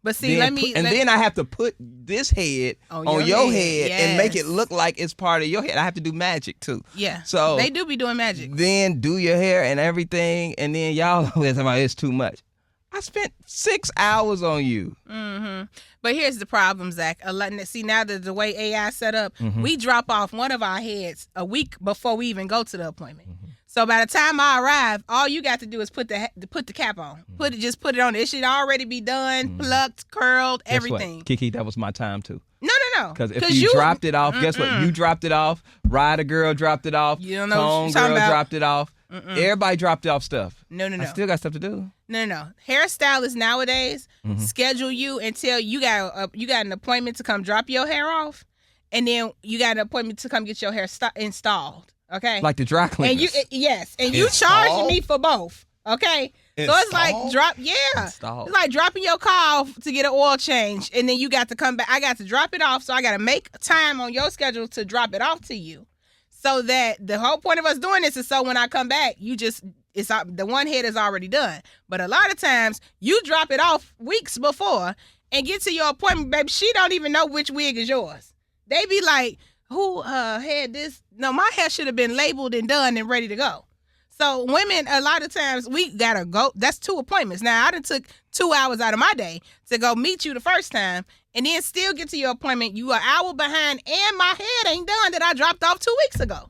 But see, then I have to put this head on your head and make it look like it's part of your head. I have to do magic too. Yeah. So they do be doing magic. Then do your hair and everything, and then y'all talking about it's too much. I spent 6 hours on you. Mm-hmm. But here's the problem, Zach. See, now that the way AI set up, we drop off one of our heads a week before we even go to the appointment. Mm-hmm. So by the time I arrive, all you got to do is put the cap on. Just put it on. It should already be done, plucked, curled, everything. What? Kiki, that was my time too. No. Because if you dropped it off, guess what? You dropped it off. Rider girl dropped it off. You don't know Tone what you're girl about. Dropped it off. Everybody dropped off stuff. No. I still got stuff to do. No. Hairstylists nowadays schedule you until you got an appointment to come drop your hair off, and then you got an appointment to come get your hair installed. Okay, like the dry cleaners. And you charging me for both. Okay, so it's like it's like dropping your car off to get an oil change, and then you got to come back. I got to drop it off, so I got to make time on your schedule to drop it off to you. So that the whole point of us doing this is so when I come back, the one head is already done. But a lot of times you drop it off weeks before and get to your appointment, baby. She don't even know which wig is yours. They be like, who had this? No, my hair should have been labeled and done and ready to go. So women, a lot of times we gotta go. That's 2 appointments. Now I done took 2 hours out of my day to go meet you the first time, and then still get to your appointment. You an hour behind, and my head ain't done that I dropped off 2 weeks ago.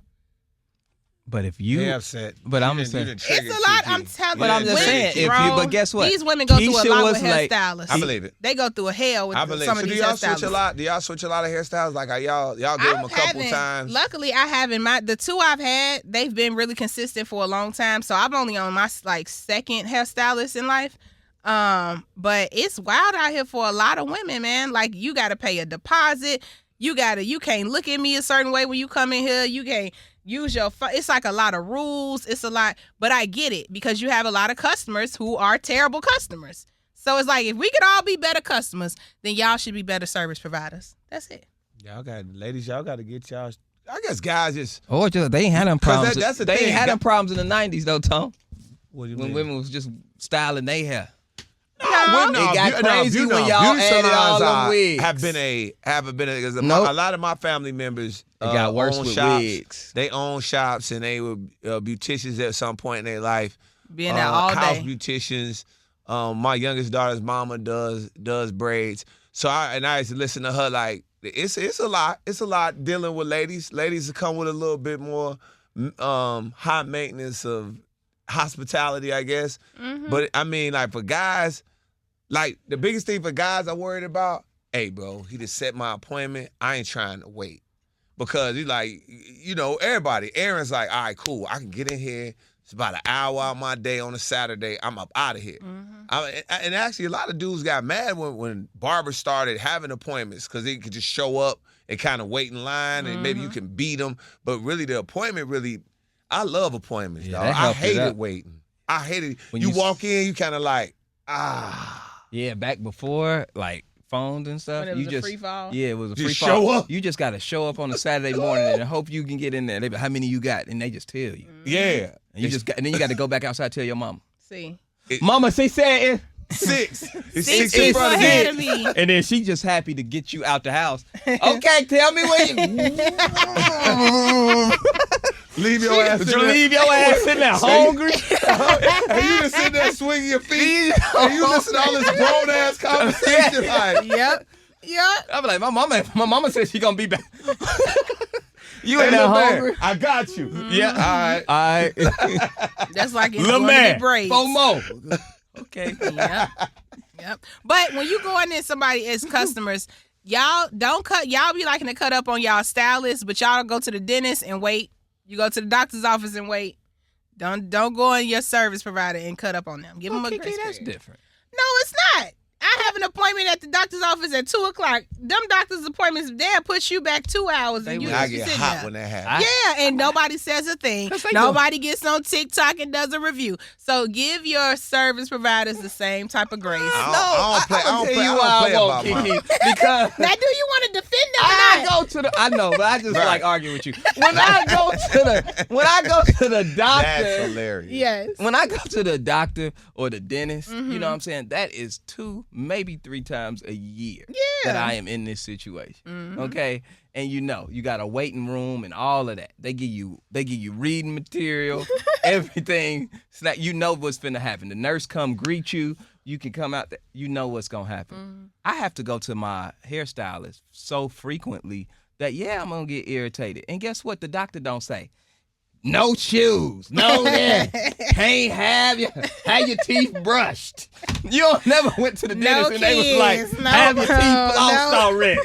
But if you, upset. But I'm saying it's a lot. I'm telling you. But I'm just saying, but guess what? These women go through a lot with hairstylists. I believe it. They go through a hell with some of these hairstylists. Do y'all switch a lot of hairstyles? Like y'all give them a couple times? Luckily, I haven't. The 2 I've had, they've been really consistent for a long time. So I'm only on my second hairstylist in life. But it's wild out here for a lot of women, man. Like you got to pay a deposit. You can't look at me a certain way when you come in here. You can't use your phone. It's like a lot of rules. It's a lot, but I get it because you have a lot of customers who are terrible customers. So it's like, if we could all be better customers, then y'all should be better service providers. That's it. Y'all got to get y'all. I guess guys just. They ain't had them problems. That's the they thing. ain't had them problems in the 90s though, Tom. What do you when mean? women was just styling their hair. No, it got crazy when y'all added all them wigs. Haven't been because Nope. a lot of my family members It got worse with shops. wigs. They own shops and they were beauticians at some point in their life. Being there all house day. beauticians. My youngest daughter's mama does braids. So I used to listen to her like it's a lot. It's a lot dealing with ladies. Ladies come with a little bit more high maintenance of hospitality, I guess. Mm-hmm. But I mean, like for guys, like the biggest thing for guys I'm worried about, hey, bro, he just set my appointment. I ain't trying to wait. Because he's like, you know, everybody. Aaron's like, all right, cool. I can get in here. It's about an hour out of my day on a Saturday. I'm up out of here. Mm-hmm. And actually, a lot of dudes got mad when Barber started having appointments because they could just show up and kind of wait in line and maybe you can beat them. But really, the appointment really, I love appointments, dog. I hated waiting. I hated when you walk in, you kind of like, Yeah, back before, like, phones and stuff. When it was a free fall? Yeah, it was a free Just fall. show up. You just got to show up on a Saturday morning and hope you can get in there. They be, how many you got? And they just tell you. yeah. And and then you got to go back outside and tell your mama. See. Mama, say something. 6. It's 6 6 in people front of ahead me. of me. And then she just happy to get you out the house. Okay, tell me where you... Leave your ass in there. Leave your ass in there hungry. And you just sit there swinging your feet. And you listen to all this grown-ass conversation. Like, Yep. I'm like, my mama said she gonna be back. You hey, in there little man, hungry? I got you. Yeah. All right. That's like it's Little going to man. get braids. FOMO. Okay. Yep. But when you go in there, somebody as customers, y'all don't cut. Y'all be liking to cut up on y'all stylists, but y'all go to the dentist and wait. You go to the doctor's office and wait. Don't go on your service provider and cut up on them. Give them a grace That's period. different. No, it's not. I have an appointment at the doctor's office at 2:00. Them doctor's appointments, they'll push you back 2 hours. And you I just get sitting hot there. when that happens. Yeah, and nobody says a thing. Cause they Nobody gets on TikTok and does a review. So give your service providers the same type of grace. I don't play I about won't, mine. Kiki, because Now, do you want to defend them or I not? go to the. I know, but I just Right. like arguing with you. When I go to the doctor, That's hilarious. Yes. when I go to the doctor or the dentist, you know what I'm saying? That is 2, maybe 3 times a year that I am in this situation. Okay? And you got a waiting room and all of that. They give you reading material, everything. It's like you know what's finna happen. The nurse come greet you. You can come out there. You know what's gonna happen. I have to go to my hairstylist so frequently that I'm gonna get irritated. And guess what? The doctor don't say. No shoes. No that. Can't have your teeth brushed. You never went to the dentist and they was like, have your teeth flossed already.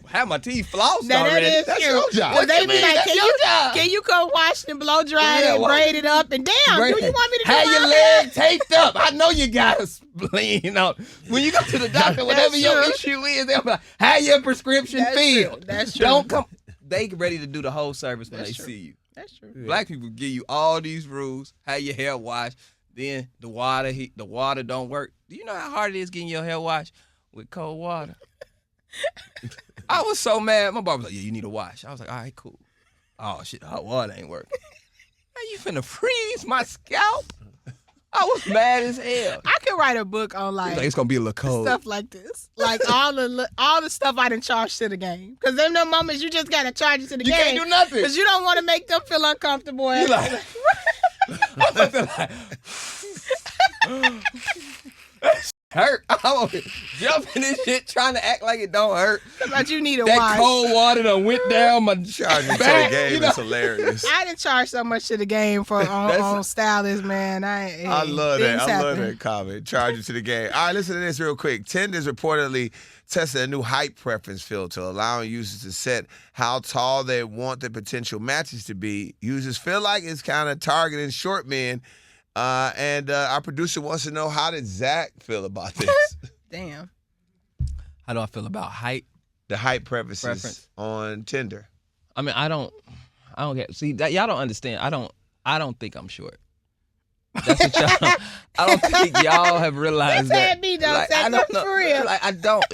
Have my teeth flossed Now, already. that is That's true. your job. Well, they be like, That's your job. can you come wash and blow dry Yeah, and why- braid it up? And damn, do you want me to do have my your hair? leg taped up? I know you got a spleen on. When you go to the doctor, whatever your true. issue is, they'll be like, have your prescription That's filled. true. That's true. Don't come. They ready to do the whole service when That's they true. see you. That's true. Black people give you all these rules, have your hair washed, then the water don't work. Do you know how hard it is getting your hair washed with cold water? I was so mad. My barber was like, yeah, you need a wash. I was like, all right, cool. Oh, shit, hot water ain't working. Man, you finna freeze my scalp? I was mad as hell. I could write a book on He's like like, it's gonna be a little cold. stuff like this, like all the stuff I done charged to the game. Because them no moments you just gotta charge it to the You game. can't do nothing. Because you don't want to make them feel uncomfortable. You like, I'm about to like, hurt. I'm jumping this shit, trying to act like it don't hurt. But you need a That wash. cold water done went down my Charging to the back. game You know? is hilarious. I didn't charge so much to the game for on stylists, man. I love that. things I love happen. that comment. Charge it to the game. All right, listen to this real quick. Tinder's reportedly tested a new height preference filter, allowing users to set how tall they want their potential matches to be. Users feel like it's kind of targeting short men. And our producer wants to know, how did Zach feel about this? Damn. How do I feel about height? The height preferences on Tinder. I mean, I don't get. See, that y'all don't understand. I don't think I'm short. That's what y'all. I don't think y'all have realized That's that. had me, though, Like, Zach, I don't that's know. for real. Like, I don't.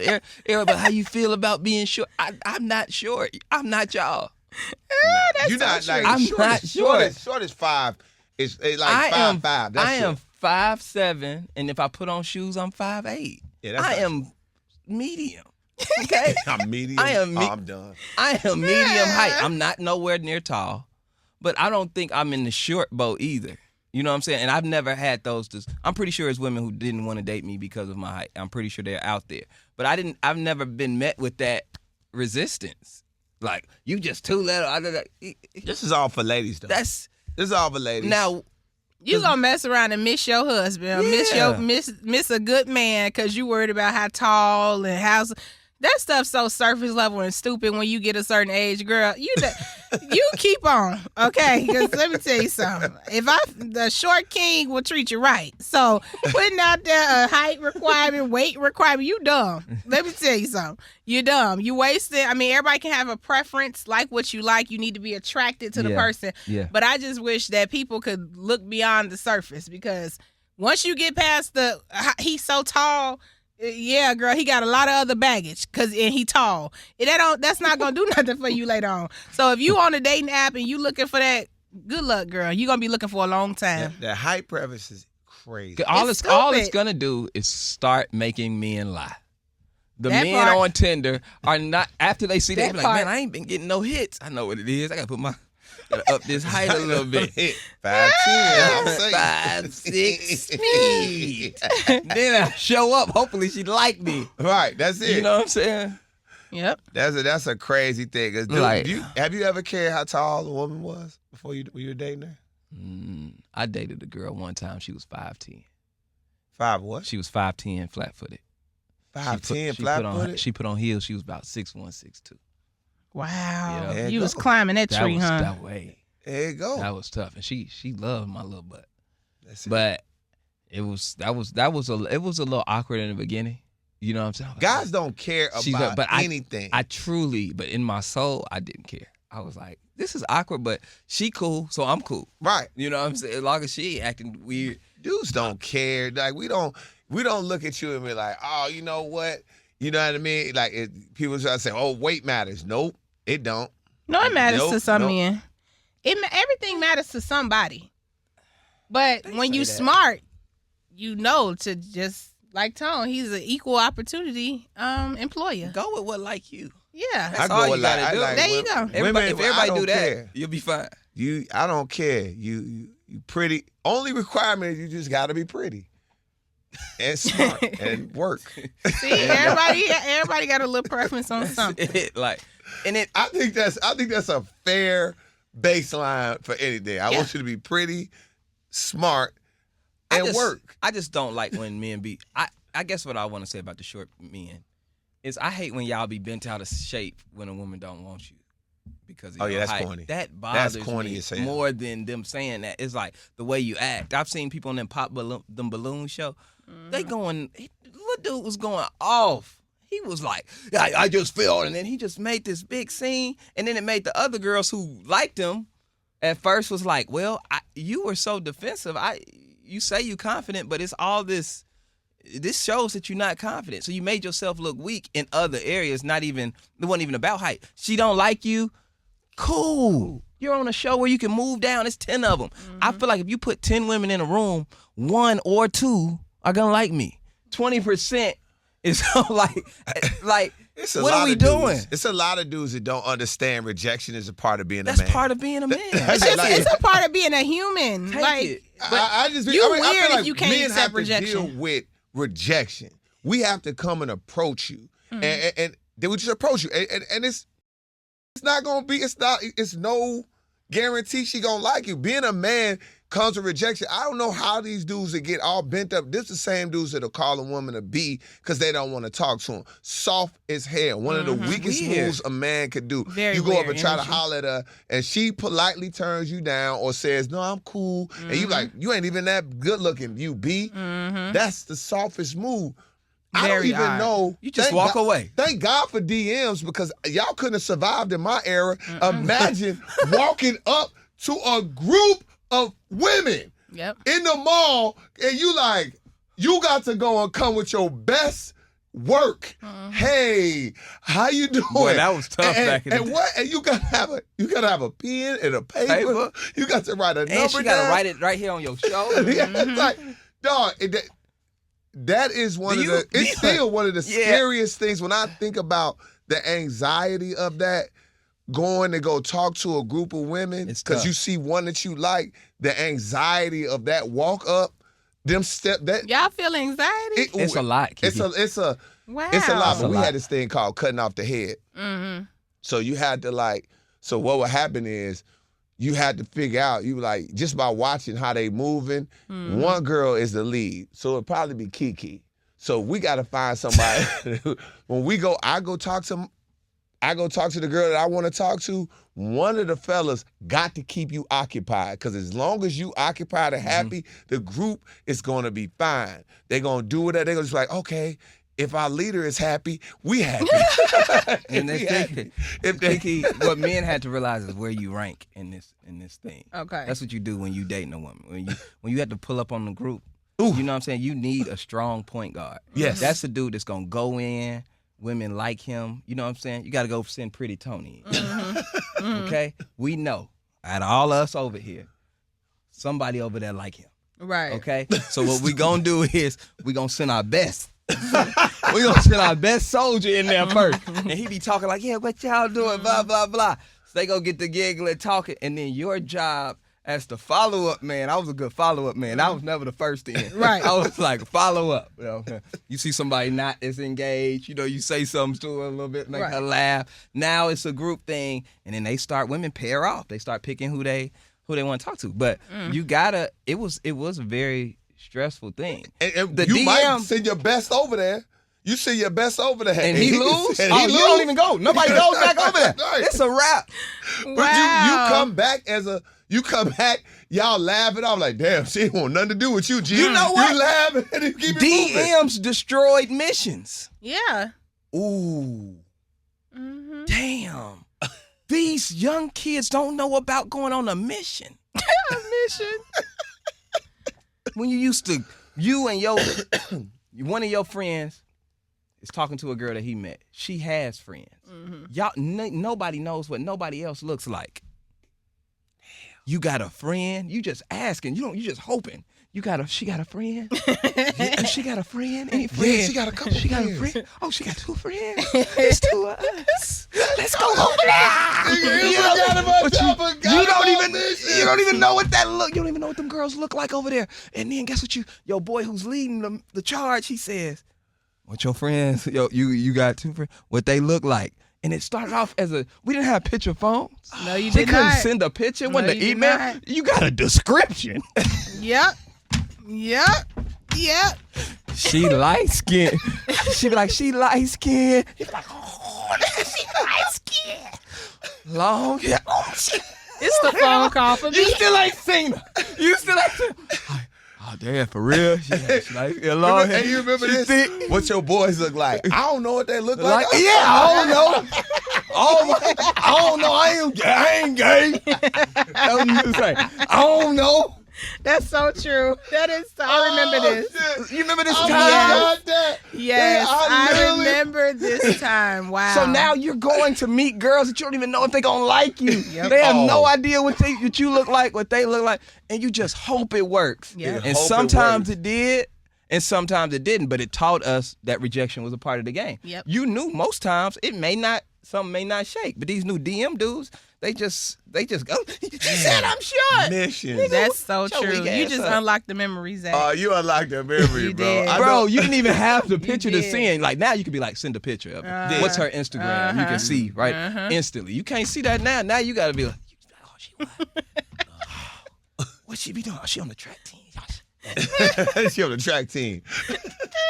Everybody, how you feel about being short? I'm not short. I'm not y'all. That's You're not so like true. I'm short not as- short. Short as 5. It's like 5'5". That's I am it. 5'7", and if I put on shoes, I'm 5'8". Yeah, that's I not- am medium. Okay. I'm medium. I am I'm done. I am medium height. I'm not nowhere near tall, but I don't think I'm in the short boat either. You know what I'm saying? And I've never had those. I'm pretty sure it's women who didn't want to date me because of my height. I'm pretty sure they're out there. But I've never been met with that resistance. Like, you just too little. This is all for ladies, though. That's This is all for ladies. now. You gonna mess around and miss your husband, or miss a good man because you worried about how tall and how. That stuff's so surface level and stupid when you get a certain age, girl. You keep on, okay? Because let me tell you something. The short king will treat you right. So putting out there a height requirement, weight requirement, you dumb. Let me tell you something. You dumb. You wasted. I mean, everybody can have a preference, like what you like. You need to be attracted to the person. Yeah. But I just wish that people could look beyond the surface, because once you get past he's so tall. Yeah, girl, he got a lot of other baggage and he tall. That's not gonna do nothing for you later on. So if you on a dating app and you looking for that, good luck, girl. You're gonna be looking for a long time. That height preference is crazy. All it's gonna do is start making men lie. The That men part. on Tinder are not, after they see that, That they be like, part. man, I ain't been getting no hits. I know what it is. I gotta up this height a little bit. 5'10". 5'6" feet. Then I show up. Hopefully she like me. Right, that's it. You know what I'm saying? Yep. That's a crazy thing. 'Cause dude, Like- have you ever cared how tall a woman was before you were dating her? I dated a girl one time. She was 5'10". 5 what? She was 5'10", flat-footed. 5'10", She flat-footed? She put on heels. She was about 6'1", 6'2". Wow. Yeah. There you You was go. climbing that tree, huh? That way. There you go. That was tough, and she loved my little butt. That's it. But it was a little awkward in the beginning. You know what I'm saying? Guys don't care about anything. But in my soul, I didn't care. I was like, this is awkward, but she cool, so I'm cool. Right. You know what I'm saying? As long as she ain't acting weird. Dudes don't care. Like we don't look at you and be like, oh, you know what? You know what I mean? Like people try to say, oh, weight matters. Nope, it don't. No, it matters Nope, to some nope. men. Everything matters to somebody. But when say you that. smart, you know to just, like Tone, he's an equal opportunity employer. Go with what like you. Yeah. That's all you gotta do. There you go. If everybody do that, care. you'll be fine. I don't care. You pretty. Only requirement is you just got to be pretty and smart and work. See, everybody got a little preference on something. I think that's a fair baseline for anything. I want you to be pretty, smart, and work. I just don't like when men be. I guess what I want to say about the short men is I hate when y'all be bent out of shape when a woman don't want you because of your that's height. corny. That bothers That's corny me as hell. more than them saying that. It's like the way you act. I've seen people on them balloon show. They going. What dude was going off? He was like, I just feel, and then he just made this big scene, and then it made the other girls who liked him at first was like, well, you were so defensive. You say you confident, but it's all this. This shows that you're not confident. So you made yourself look weak in other areas. It wasn't even about height. She don't like you. Cool. You're on a show where you can move down. It's 10 of them. I feel like if you put 10 women in a room, 1 or 2 are gonna like me. 20% is like what are we doing? It's a lot of dudes that don't understand rejection is a part of being a man. That's part of being a man. It's a part of being a human. Take Like it. I just you I weird feel if like you can't men accept have rejection. to deal with rejection. We have to come and approach you, and they would just approach you, and it's not gonna be. It's no guarantee she gonna like you. Being a man comes with rejection. I don't know how these dudes that get all bent up. This is the same dudes that'll call a woman a B because they don't want to talk to them. Soft as hell. One of the weakest Weird. moves a man could do. Very you go up weird and try to energy. holler at her, and she politely turns you down or says, "No, I'm cool," and you like, "You ain't even that good looking, you B." That's the softest move. I don't Very even odd. know. You just Thank walk God- away. Thank God for DMs because y'all couldn't have survived in my era. Imagine walking up to a group of women Yep. in the mall and you got to go and come with your best work. Hey, how you doing? Boy, that was tough back in the day. And you gotta have a pen and a paper. You got to write a number And she gotta down. write it right here on your shoulder. Yeah, it's like, dog, that is it's still one of the scariest things when I think about the anxiety of that, going to go talk to a group of women It's because tough. you see one that you like, the anxiety of that walk up, them step that Y'all feel anxiety? It's a lot, Kiki. Wow. It's a lot. It's But a we lot. had this thing called cutting off the head. Mm-hmm. So you had to so what would happen is you had to figure out, you like, just by watching how they moving, one girl is the lead. So it'd probably be Kiki. So we got to find somebody. When I go talk to the girl that I want to talk to. One of the fellas got to keep you occupied, because as long as you occupied and happy, the group is going to be fine. They're going to do whatever. They're going to just like, okay, if our leader is happy, we happy. And what men had to realize is where you rank in this thing. Okay. That's what you do when you dating a woman. When you have to pull up on the group, you know what I'm saying? You need a strong point guard. Yes. That's the dude that's gonna go in. Women like him. You know what I'm saying? You got to go send Pretty Tony in. Okay? We know, out of all of us over here, somebody over there like him. Right. Okay? So what we gonna do is we gonna send our best. We gonna send our best soldier in there first. And he be talking like, yeah, what y'all doing? Blah, blah, blah. So they go get the giggling, talking, and then your job as the follow-up man. I was a good follow-up man. I was never the first in. Right. I was like, follow up. You know, you see somebody not as engaged, you say something to her a little bit, make her laugh. Now it's a group thing, and then women pair off. They start picking who they want to talk to. But you gotta, it was a very stressful thing. And the you DM, might send your best over there. You send your best over there. and he lose? And Oh, he you lose. don't even go. Nobody goes back over there. Right. It's a wrap. But Wow. you come back, y'all laughing. I'm like, damn, she ain't want nothing to do with you, G. You know what? You laughing and you keep it moving. DMs destroyed missions. Yeah. Ooh. Mm-hmm. Damn. These young kids don't know about going on a mission. A mission. When you and one of your friends is talking to a girl that he met. She has friends. Y'all, nobody knows what nobody else looks like. You got a friend. You just asking. You just hoping. She got a friend. Yeah, she got a friend. Any friend? Yeah, she got a couple She got a friends. friend. Oh, she got 2 friends. It's 2 of us. Let's go over there. You don't even know what that look. You don't even know what them girls look like over there. And then guess what? Your boy who's leading the charge, he says, "What your friends? You got 2 friends? What they look like?" And it started off as we didn't have picture phones. No, you They did couldn't not. send a picture. No, When the you did email, not. you got a description. Yep. She light skinned. She be like, she light skinned. He be like, oh, she light skinned. Long hair. Oh, she. It's the phone call for You me. still ain't seen her. You still ain't seen her. Oh, damn, for real? She light skinned, long hair. And you remember She this? thick. What your boys look like? I don't know what they look like. Yeah, I don't know. I don't know. I ain't gay. That's what you say. I don't know. That's so true. That is so, I remember this. Shit. You remember this I time? forgot that. Yes, Yeah, I remember this time. Wow. So now you're going to meet girls that you don't even know if they're going to like you. Yep. They have no Oh. idea what you look like, what they look like, and you just hope it works. Yeah. And Hope it sometimes works. it did, and sometimes it didn't, but it taught us that rejection was a part of the game. Yep. You knew most times something may not shake, but these new DM dudes, they just go, she said I'm short. Mission. That's so Shut your true. weak You ass just up. unlocked the memories, Zach. You unlocked that memory, You bro. did. I Bro, know- you didn't even have the picture to did. send. Like now you could be like, send a picture of it. What's her Instagram? You can see, right? Instantly. You can't see that now. Now you gotta be like, oh, she what? What she be doing? Oh, she on the track team. she on the track team.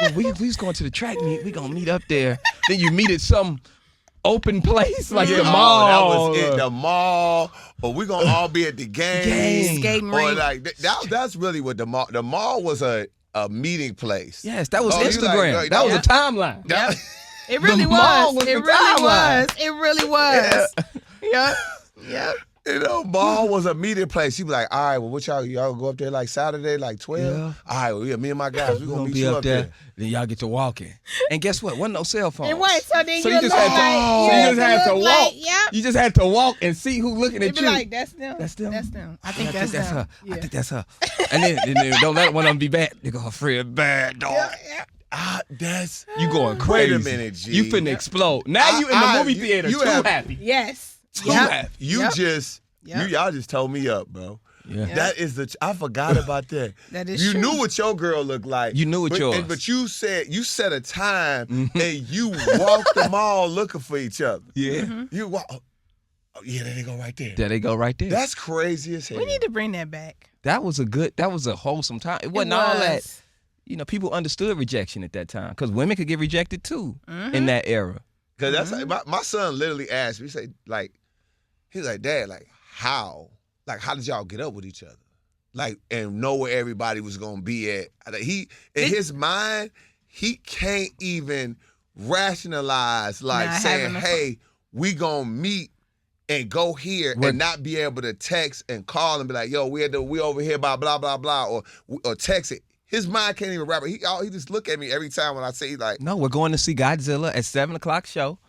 Well, we was going to the track meet. We gonna meet up there. Then you meet at some open place like the mall. That was it. The mall. Or we gonna all be at the game. Skating Or rink. like that's really what the mall. The mall was a meeting place. Yes, that was Oh, you Instagram. like- that was yeah. a timeline. Yep. It really The mall was. was It the really timeline. was. It really was. Yep. Yep. Mall was a meeting place. She was like, all right, well, what y'all go up there like Saturday, like 12? Yeah. All right, well, yeah, me and my guys, we We're gonna gonna meet be you up there. Then y'all get to walking. And guess what? Wasn't no cell phone. And wait, so then So you you just look had to, like, so you just had to look walk. like, yep. You just had to walk and see who looking You'd at be you. like, that's them. That's them. That's them. I I think that's them. her. Yeah. I think that's her. And then don't let one of them be bad. They go, her friend bad, dog. That's You going Wait crazy. a minute, G. You finna explode. Now you in the movie you- theater you too have- happy. Yes. Too Yep. happy. You Yep. just Yep. y'all just told me up, bro. Yeah. That is I forgot about that. That is You true. knew what your girl looked like. You knew what yours. But you set a time and you walked the mall looking for each other. Yeah. You walk. Oh, yeah, there they go right there. There they go right there. That's crazy as hell. We need to bring that back. That was a wholesome time. It wasn't all that. People understood rejection at that time because women could get rejected too in that era. Because that's like, my son literally asked me, he's like, Dad, like how did y'all get up with each other? Like, and know where everybody was gonna be at. In his mind, he can't even rationalize like saying, hey, we gonna meet and go here and not be able to text and call and be like, yo, we over here by blah blah blah or text it. His mind can't even wrap it. He just look at me every time when I say like, no, we're going to see Godzilla at 7:00 show.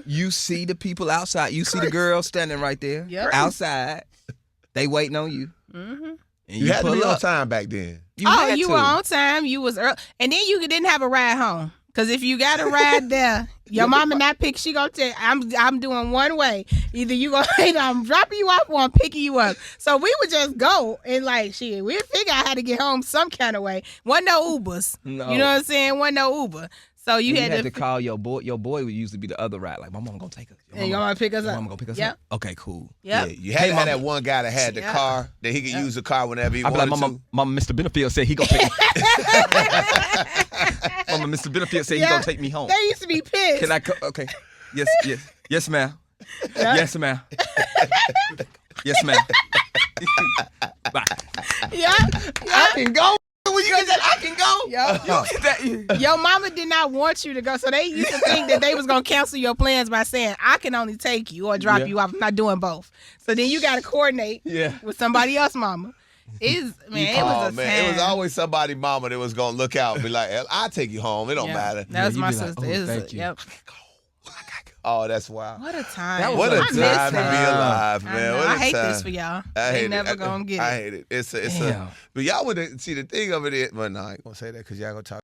You see the people outside. You see the girls standing right there outside. They waiting on you. And you had to be on time back then. You were on time. You was early, and then you didn't have a ride home. Cause if you got a ride there, your mama not pick. She gonna tell I'm doing one way. Either I'm dropping you off or I'm picking you up. So we would just go and like shit. We'd figure out how to get home some kind of way. Wasn't no Ubers. No. You know what I'm saying? Wasn't no Uber. So you had to call your boy. Your boy would usually be the other ride. Like my mama gonna take us. Your mama pick us up. Your mama gonna pick us up. Okay, cool. Yep. Yeah, you had to have that one guy that had the car that he could use the car whenever he I'd be wanted like, to. Mama, Mr. Benefield said he gonna pick me. Mama, Mr. Benefield said he gonna take me home. They used to be pissed. Can I? Okay. Yes, ma'am. Yes, ma'am. Yes, ma'am. Bye. Yeah. I can go. When you get that, I can go. Your mama did not want you to go, so they used to think that they was gonna cancel your plans by saying, "I can only take you or drop you off. I'm not doing both." So then you got to coordinate with somebody else, mama. It was a time. It was always somebody mama that was gonna look out and be like, "I'll take you home. It don't matter." That was my like, sister. thank you. Yep. Oh, that's wild. What a time. What a time to be that. alive, man. I hate this for y'all. I hate They it. never gonna get it. I hate it. But y'all would see the thing of it is, well, no, I ain't gonna say that because y'all gonna talk.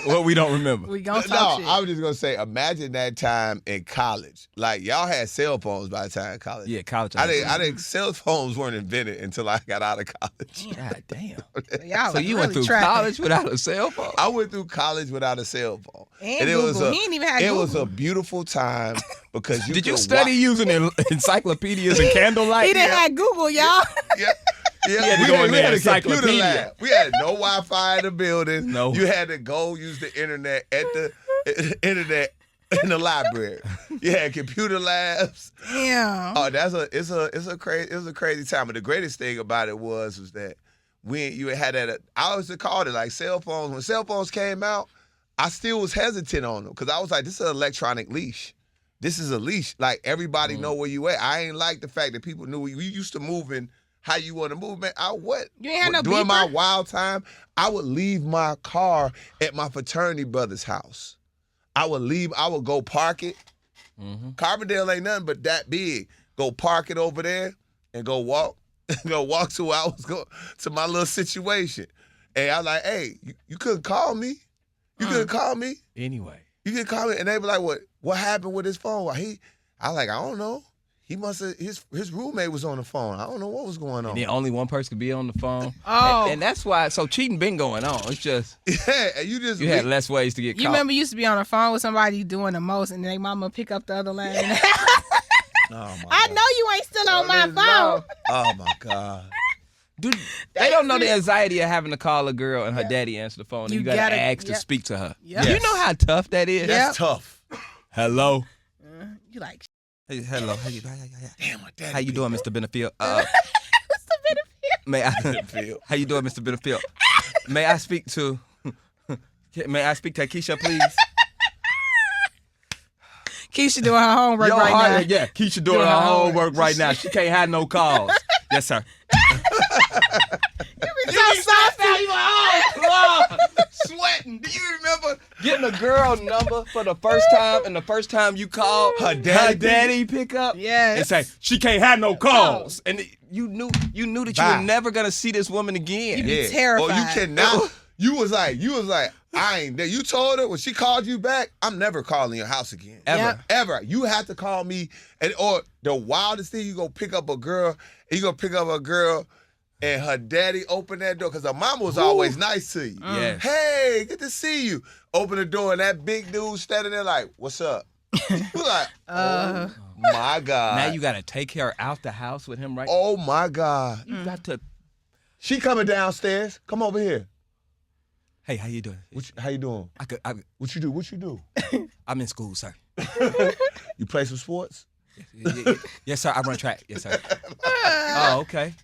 Well, we don't remember. We gonna talk shit. I was just gonna say, imagine that time in college. Like y'all had cell phones by the time in college. Yeah, college. I think cell phones weren't invented until I got out of college. God damn. Y'all So you really went through trapping. college without a cell phone? I went through college without a cell phone. And Google. He ain't even had It Google. was a beautiful time because you Did you could study watch- using encyclopedias and candlelight? He didn't have Google, y'all. Yeah, had to go in there, a computer encyclopedia. lab. We had no Wi-Fi in the building. No. You had to go use the internet at the internet in the library. You had computer labs. Damn. Oh, it's a crazy time. But the greatest thing about it was that when you had that, I always called it like cell phones. When cell phones came out, I still was hesitant on them because I was like, this is an electronic leash. This is a leash. Like everybody know where you at. I ain't like the fact that people knew we used to move in. How you want to move, man? You ain't had no During my beeper? wild time, I would leave my car at my fraternity brother's house. I would go park it. Carbondale ain't nothing but that big. Go park it over there and go walk to where I was going to my little situation. And I was like, hey, you couldn't call me. You couldn't call me. Anyway. You couldn't call me. And they be like, what happened with his phone? I was like, I don't know. He must have, his roommate was on the phone. I don't know what was going on. And then only one person could be on the phone. Oh. And that's why, so cheating been going on. It's just, Yeah, and you had less ways to get You caught. remember you used to be on the phone with somebody doing the most, and then mama pick up the other line. I know you ain't still on my phone. Oh my God. Dude, they don't know the anxiety of having to call a girl and her daddy answer the phone and You you gotta gotta- ask to yep. speak to her. Yep. You know how tough that is? That's tough. Hello. You like, Hey, hello. Damn, my daddy. How you doing, Mr. Benefield? what's the benefit? May I? How you doing, Mr. Benefield? May I speak to Keisha, please? Keisha doing her homework right now. Yeah, Keisha doing her homework right now. She can't have no calls. Yes, sir. You so soft now. You Sweating. Do you remember getting a girl number for the first time and the first time you called Her daddy pick up? Yes. And say, she can't have no calls. And you knew that you Bye. were never gonna see this woman again. You be terrified. Or You was like, I ain't there. You told her when she called you back, I'm never calling your house again. Ever. Yep. Ever. You have to call me. Or the wildest thing, you go pick up a girl, and her daddy open that door, because her mama was always nice to you. Yes. Hey, good to see you. Open the door, and that big dude standing there like, what's up? You like, oh my God. Now you got to take her out the house with him, right? Oh my God. You got to. She coming downstairs. Come over here. Hey, how you doing? How you doing? What you do? I'm in school, sir. You play some sports? Yes, sir. I run track. Yes, sir. Oh, okay.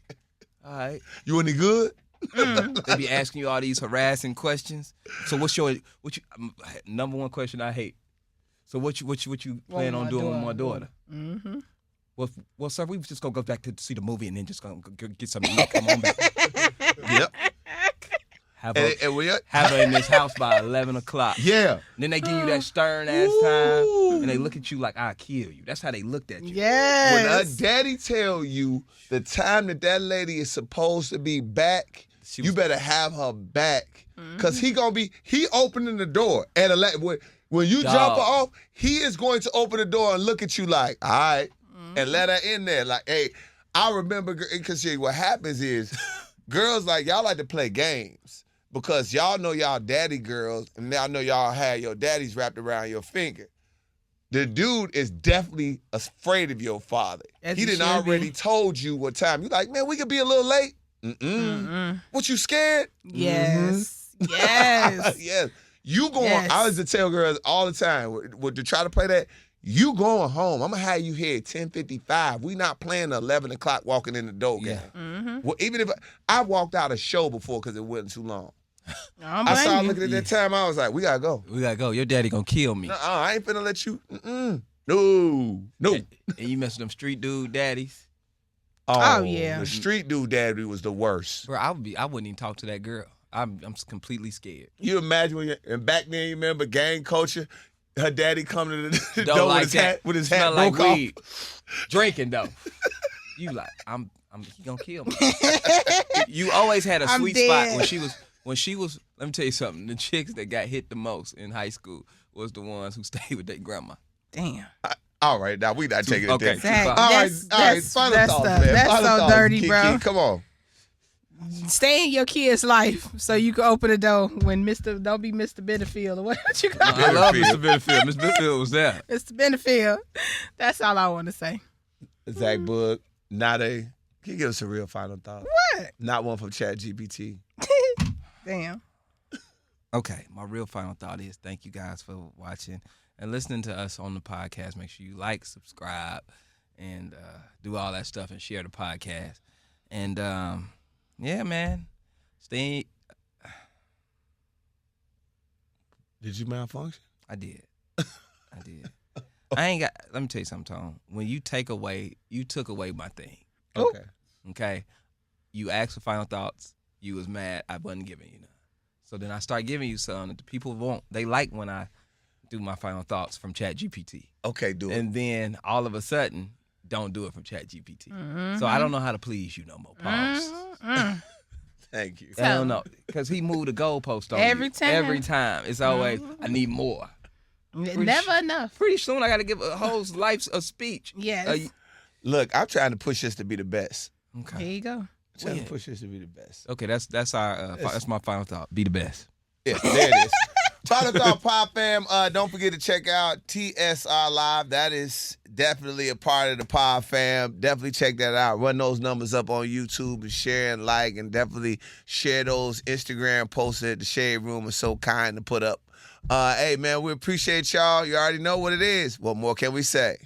All right. You any good? They be asking you all these harassing questions. So what's your number one question I hate? So what you plan on doing with my daughter? Mm-hmm. Well, sir, we just gonna go back to see the movie and then just gonna get something to eat. Come on back. Yep. Have her in this house by 11 o'clock. Yeah. And then they give you that stern-ass time, and they look at you like, I'll kill you. That's how they looked at you. Yes. When her daddy tell you the time that lady is supposed to be back, you better have her back. Because he opening the door at 11. When you drop her off, he is going to open the door and look at you like, all right, and let her in there. Like, hey, I remember, because what happens is, girls y'all like to play games. Because y'all know y'all daddy girls, and y'all know y'all had your daddies wrapped around your finger. The dude is definitely afraid of your father. He done already told you what time. You like, man, we could be a little late. What, you scared? Yes. Yes. Yes. You going, I used to tell girls all the time, to try to play that, you going home. I'm going to have you here at 10:55. We not playing the 11 o'clock walking in the door game. Well, even if I walked out a show before because it wasn't too long. I saw looking at that time, I was like, we got to go. We got to go. Your daddy going to kill me. I ain't finna let you. No. And you mess with them street dude daddies. Oh, yeah. The street dude daddy was the worst. Bro, I wouldn't even talk to that girl. I'm completely scared. You imagine and back then, you remember gang culture? Her daddy coming to the Don't door like with his hat like broke off. weed. Drinking though. You like, he gonna kill me. You always had a sweet spot when she was. Let me tell you something. The chicks that got hit the most in high school was the ones who stayed with their grandma. Damn. All right, now we not taking it there. Zach, All right. Final thoughts, man. That's Final so thoughts, dirty, Kiki. bro. Come on. Stay in your kid's life so you can open the door when don't be Mr. Benefield or what you call I love Benefield. Mr. Benefield. Mr. Benefield was there. Mr. Benefield. That's all I want to say. Zach Boog, can you give us a real final thought? What? Not one from ChatGPT. Damn. Okay, my real final thought is thank you guys for watching and listening to us on the podcast. Make sure you like, subscribe, and do all that stuff and share the podcast. And yeah, man, stay. Did you malfunction? I did. I ain't got. Let me tell you something, Tom. When you took away my thing. Okay. Okay. You asked for final thoughts. You was mad. I wasn't giving you none. So then I start giving you some that the people won't. They like when I do my final thoughts from ChatGPT. Okay, do it. And then all of a sudden, don't do it from ChatGPT. So I don't know how to please you no more. Pause. Thank you. I don't know. Because he moved the goalpost on Every you. time. Every time. It's always, I need more. Never enough. Pretty soon I got to give a whole life a speech. Yes. Look, I'm trying to push this to be the best. Okay. Here you go. Trying to push this to be the best. Okay, that's my final thought. Be the best. Yeah, there it is. Final thought, Pod Fam. Don't forget to check out TSR Live. That is definitely a part of the Pod Fam. Definitely check that out. Run those numbers up on YouTube and share and like, and definitely share those Instagram posts that the Shade Room is so kind to put up. Hey, man, we appreciate y'all. You already know what it is. What more can we say?